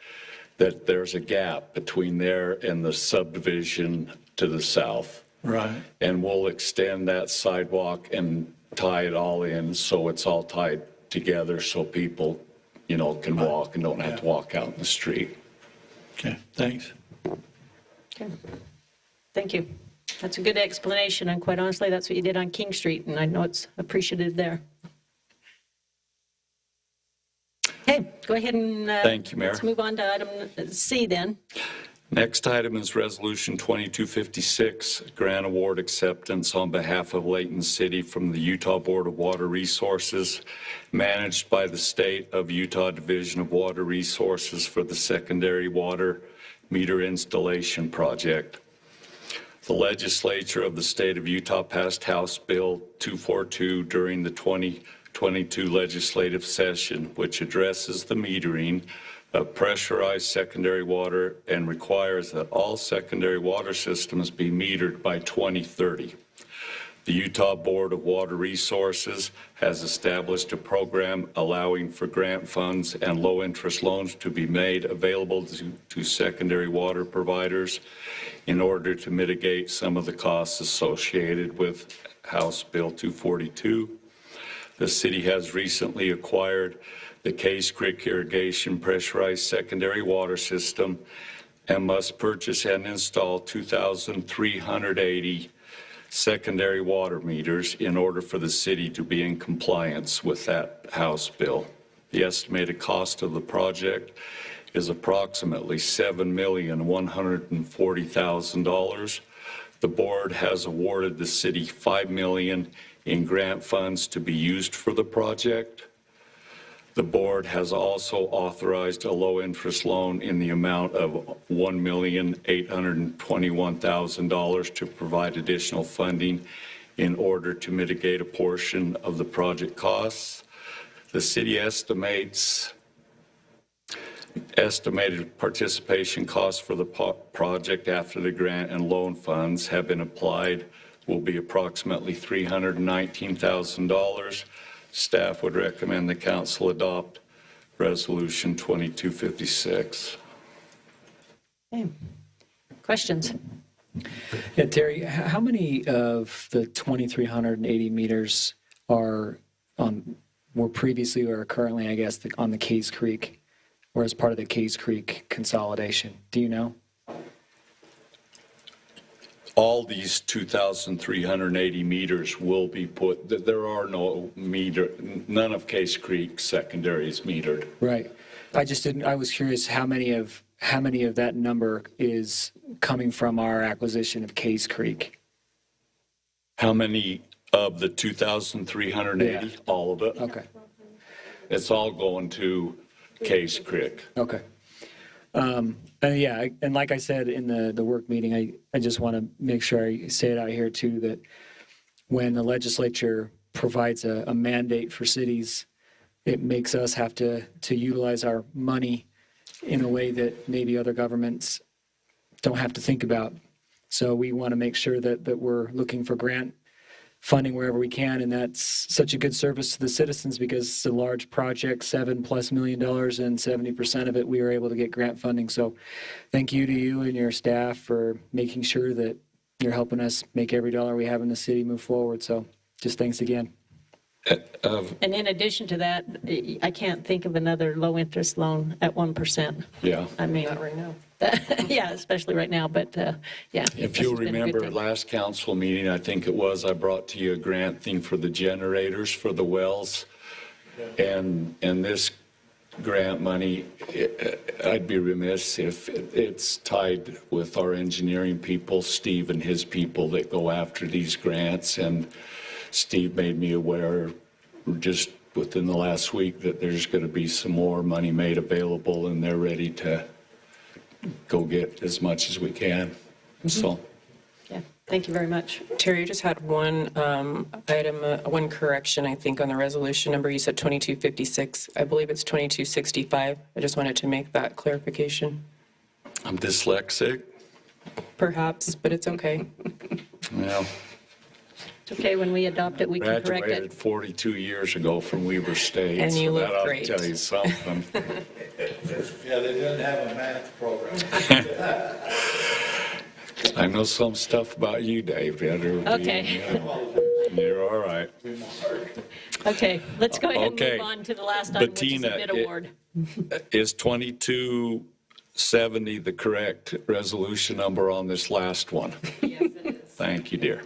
That there's a gap between there and the subdivision to the south.
Right.
And we'll extend that sidewalk and tie it all in so it's all tied together so people, you know, can walk and don't have to walk out in the street.
Okay, thanks.
Okay, thank you. That's a good explanation, and quite honestly, that's what you did on King Street, and I know it's appreciative there. Okay, go ahead and
Thank you, Mayor.
Let's move on to item C then.
Next item is Resolution 2256, grant award acceptance on behalf of Layton City from the Utah Board of Water Resources, managed by the State of Utah Division of Water Resources for the secondary water meter installation project. The legislature of the state of Utah passed House Bill 242 during the 2022 legislative session, which addresses the metering of pressurized secondary water and requires that all secondary water systems be metered by 2030. The Utah Board of Water Resources has established a program allowing for grant funds and low-interest loans to be made available to secondary water providers in order to mitigate some of the costs associated with House Bill 242. The city has recently acquired the Case Creek Irrigation Pressurized Secondary Water System and must purchase and install 2,380 secondary water meters in order for the city to be in compliance with that House bill. The estimated cost of the project is approximately $7,140,000. The board has awarded the city $5 million in grant funds to be used for the project. The board has also authorized a low-interest loan in the amount of $1,821,000 to provide additional funding in order to mitigate a portion of the project costs. The city estimated participation costs for the project after the grant and loan funds have been applied will be approximately $319,000. Staff would recommend the council adopt Resolution 2256.
Okay. Questions?
Yeah, Terry, how many of the 2,380 meters are were previously or are currently, I guess, on the Case Creek or as part of the Case Creek consolidation? Do you know?
All these 2,380 meters will be put, there are no none of Case Creek secondary is metered.
Right. I was curious how many of that number is coming from our acquisition of Case Creek?
How many of the 2,380?
Yeah.
All of it.
Okay.
It's all going to Case Creek.
Okay. Yeah, and like I said in the work meeting, I just want to make sure I say it out here too, that when the legislature provides a mandate for cities, it makes us have to utilize our money in a way that maybe other governments don't have to think about. So we want to make sure that we're looking for grant funding wherever we can, and that's such a good service to the citizens because it's a large project, $7+ million, and 70% of it we were able to get grant funding. So thank you to you and your staff for making sure that you're helping us make every dollar we have in the city move forward. So just thanks again.
And in addition to that, I can't think of another low-interest loan at 1%.
Yeah.
I mean,
Not right now.
yeah, especially right now, but yeah.
If you'll remember last council meeting, I think it was, I brought to you a grant thing for the generators for the wells. And this grant money, I'd be remiss if it's tied with our engineering people, Steve and his people that go after these grants. And Steve made me aware just within the last week that there's going to be some more money made available and they're ready to go get as much as we can. Mm-hmm. So.
Yeah, thank you very much.
Terry, you just had one item, one correction, I think, on the resolution number. You said 2256. I believe it's 2265. I just wanted to make that clarification.
I'm dyslexic.
Perhaps, but it's okay.
Well.
It's okay, when we adopt it, we can correct
Graduated
it.
42 years ago from Weber State.
And you
so
look
that
great.
I'll tell you something.
Yeah, they didn't have a math program.
I know some stuff about you, Dave.
Okay.
You're all right.
Okay, let's go ahead
Okay.
and move on to the last item,
Bettina,
which is a bid award.
Is 2270 the correct resolution number on this last one?
Yes, it is.
Thank you, dear.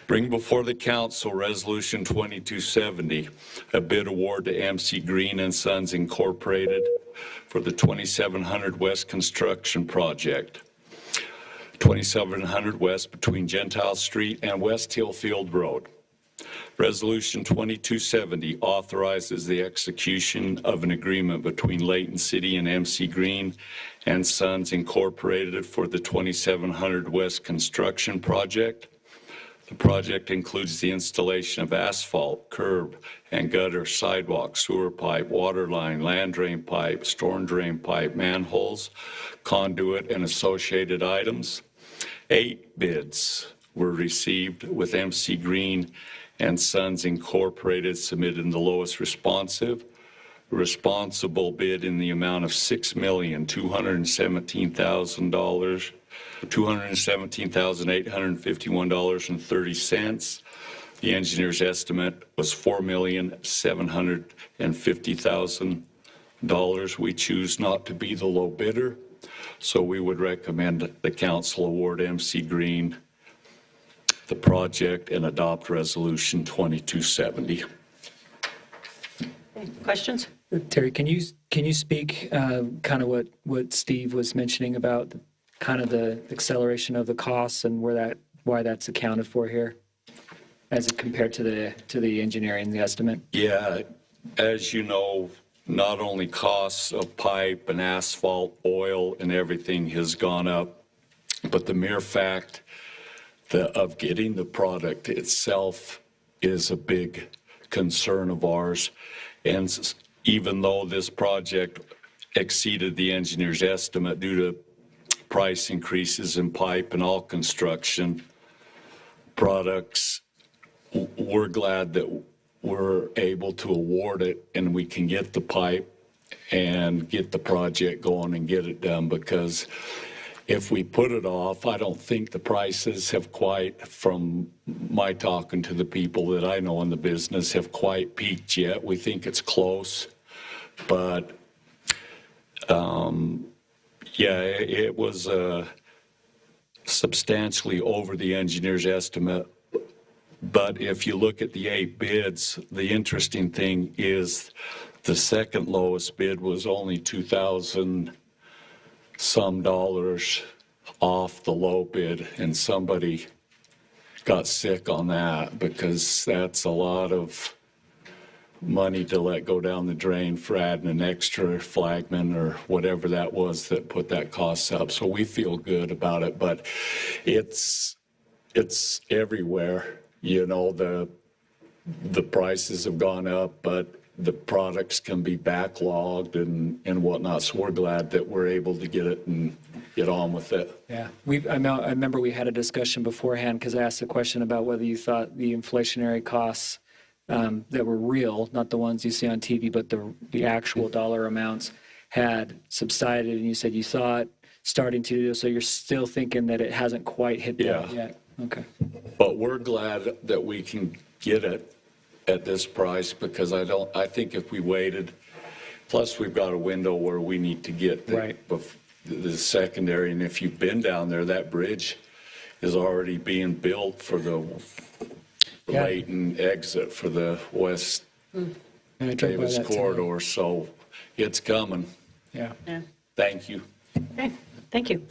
Bring before the council Resolution 2270, a bid award to MC Green and Sons Incorporated for the 2700 West construction project. 2700 West between Gentile Street and West Hillfield Road. Resolution 2270 authorizes the execution of an agreement between Layton City and MC Green and Sons Incorporated for the 2700 West construction project. The project includes the installation of asphalt, curb and gutter, sidewalk, sewer pipe, water line, land drain pipe, storm drain pipe, manholes, conduit, and associated items. 8 bids were received, with MC Green and Sons Incorporated submitted the lowest responsible bid in the amount of $6,217,000. $217,851.30. The engineer's estimate was $4,750,000. We choose not to be the low bidder, so we would recommend the council award MC Green the project and adopt Resolution 2270.
Questions?
Terry, can you speak kind of what Steve was mentioning about kind of the acceleration of the costs and why that's accounted for here as it compared to the engineering, the estimate?
Yeah, as you know, not only costs of pipe and asphalt, oil and everything has gone up, but the mere fact of getting the product itself is a big concern of ours. And even though this project exceeded the engineer's estimate due to price increases in pipe and all construction products, we're glad that we're able to award it and we can get the pipe and get the project going and get it done, because if we put it off, I don't think the prices have quite, from my talking to the people that I know in the business, have quite peaked yet. We think it's close, but yeah, it was substantially over the engineer's estimate. But if you look at the 8 bids, the interesting thing is the second lowest bid was only $2,000 some dollars off the low bid, and somebody got sick on that, because that's a lot of money to let go down the drain for adding an extra flagman or whatever that was that put that cost up. So we feel good about it, but it's everywhere. You know, the prices have gone up, but the products can be backlogged and whatnot. So we're glad that we're able to get it and get on with it.
Yeah, I remember we had a discussion beforehand, because I asked a question about whether you thought the inflationary costs that were real, not the ones you see on TV, but the actual dollar amounts had subsided, and you said you saw it starting to, so you're still thinking that it hasn't quite hit that yet. Okay.
But we're glad that we can get it at this price, because I think if we waited, plus we've got a window where we need to get the secondary, and if you've been down there, that bridge is already being built for the Layton exit for the West Davis corridor, so it's coming.
Yeah.
Thank you.
Okay, thank you.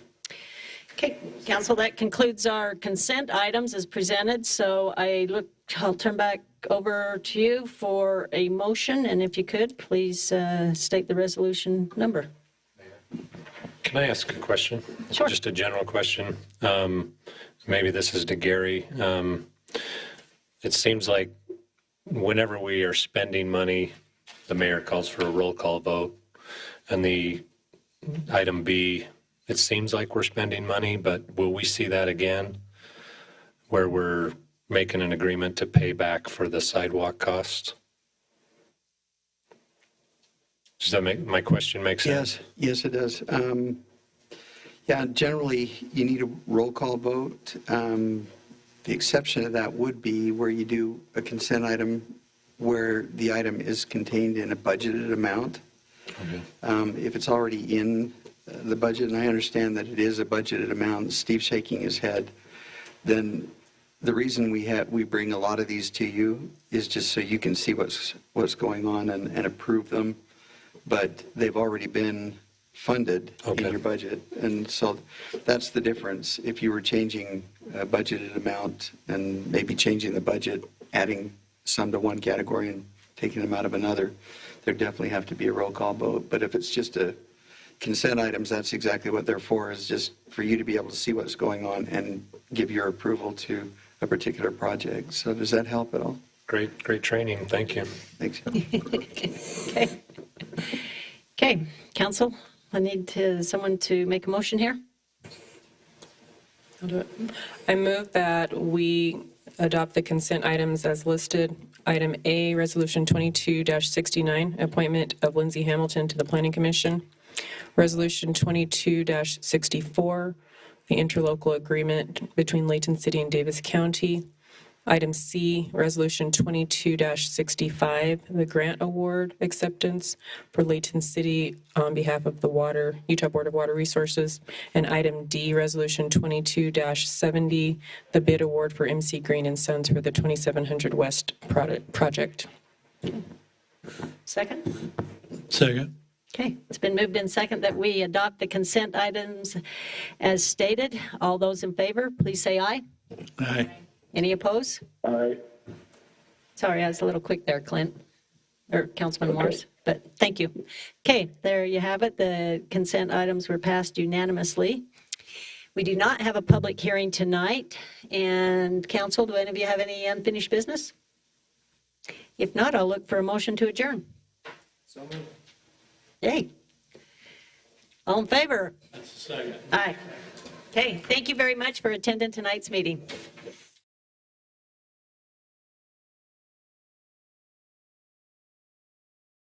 Okay, council, that concludes our consent items as presented. So I'll turn back over to you for a motion, and if you could, please state the resolution number.
Can I ask a question?
Sure.
Just a general question. Maybe this is to Gary. It seems like whenever we are spending money, the mayor calls for a roll call vote. And the item B, it seems like we're spending money, but will we see that again, where we're making an agreement to pay back for the sidewalk costs? Does that my question make sense?
Yes, it does. Yeah, generally, you need a roll call vote. The exception to that would be where you do a consent item where the item is contained in a budgeted amount. Okay. If it's already in the budget, and I understand that it is a budgeted amount, Steve's shaking his head, then the reason we bring a lot of these to you is just so you can see what's going on and approve them. But they've already been funded in your budget, and so that's the difference. If you were changing a budgeted amount and maybe changing the budget adding some to one category and taking them out of another, there definitely have to be a roll call vote. But if it's just a consent items, that's exactly what they're for, is just for you to be able to see what's going on and give your approval to a particular project. So does that help at all?
Great training. Thank you.
Thanks.
Okay. Okay, council, I need someone to make a motion here.
I'll do it. I move that we adopt the consent items as listed. Item A, Resolution 22-69, appointment of Lindsay Hamilton to the Planning Commission. Resolution 22-64, the interlocal agreement between Layton City and Davis County. Item C, Resolution 22-65, the grant award acceptance for Layton City on behalf of the Utah Board of Water Resources. And item D, Resolution 22-70, the bid award for MC Green and Sons for the 2700 West project.
Second?
Second.
Okay, it's been moved in second that we adopt the consent items as stated. All those in favor, please say aye.
Aye.
Any opposed?
Aye.
Sorry, I was a little quick there, Clint, or Councilman Morris, but thank you. Okay, there you have it. The consent items were passed unanimously. We do not have a public hearing tonight. And council, do any of you have any unfinished business? If not, I'll look for a motion to adjourn.
So moved.
Yay. All in favor?
That's the second.
Aye. Okay, thank you very much for attending tonight's meeting.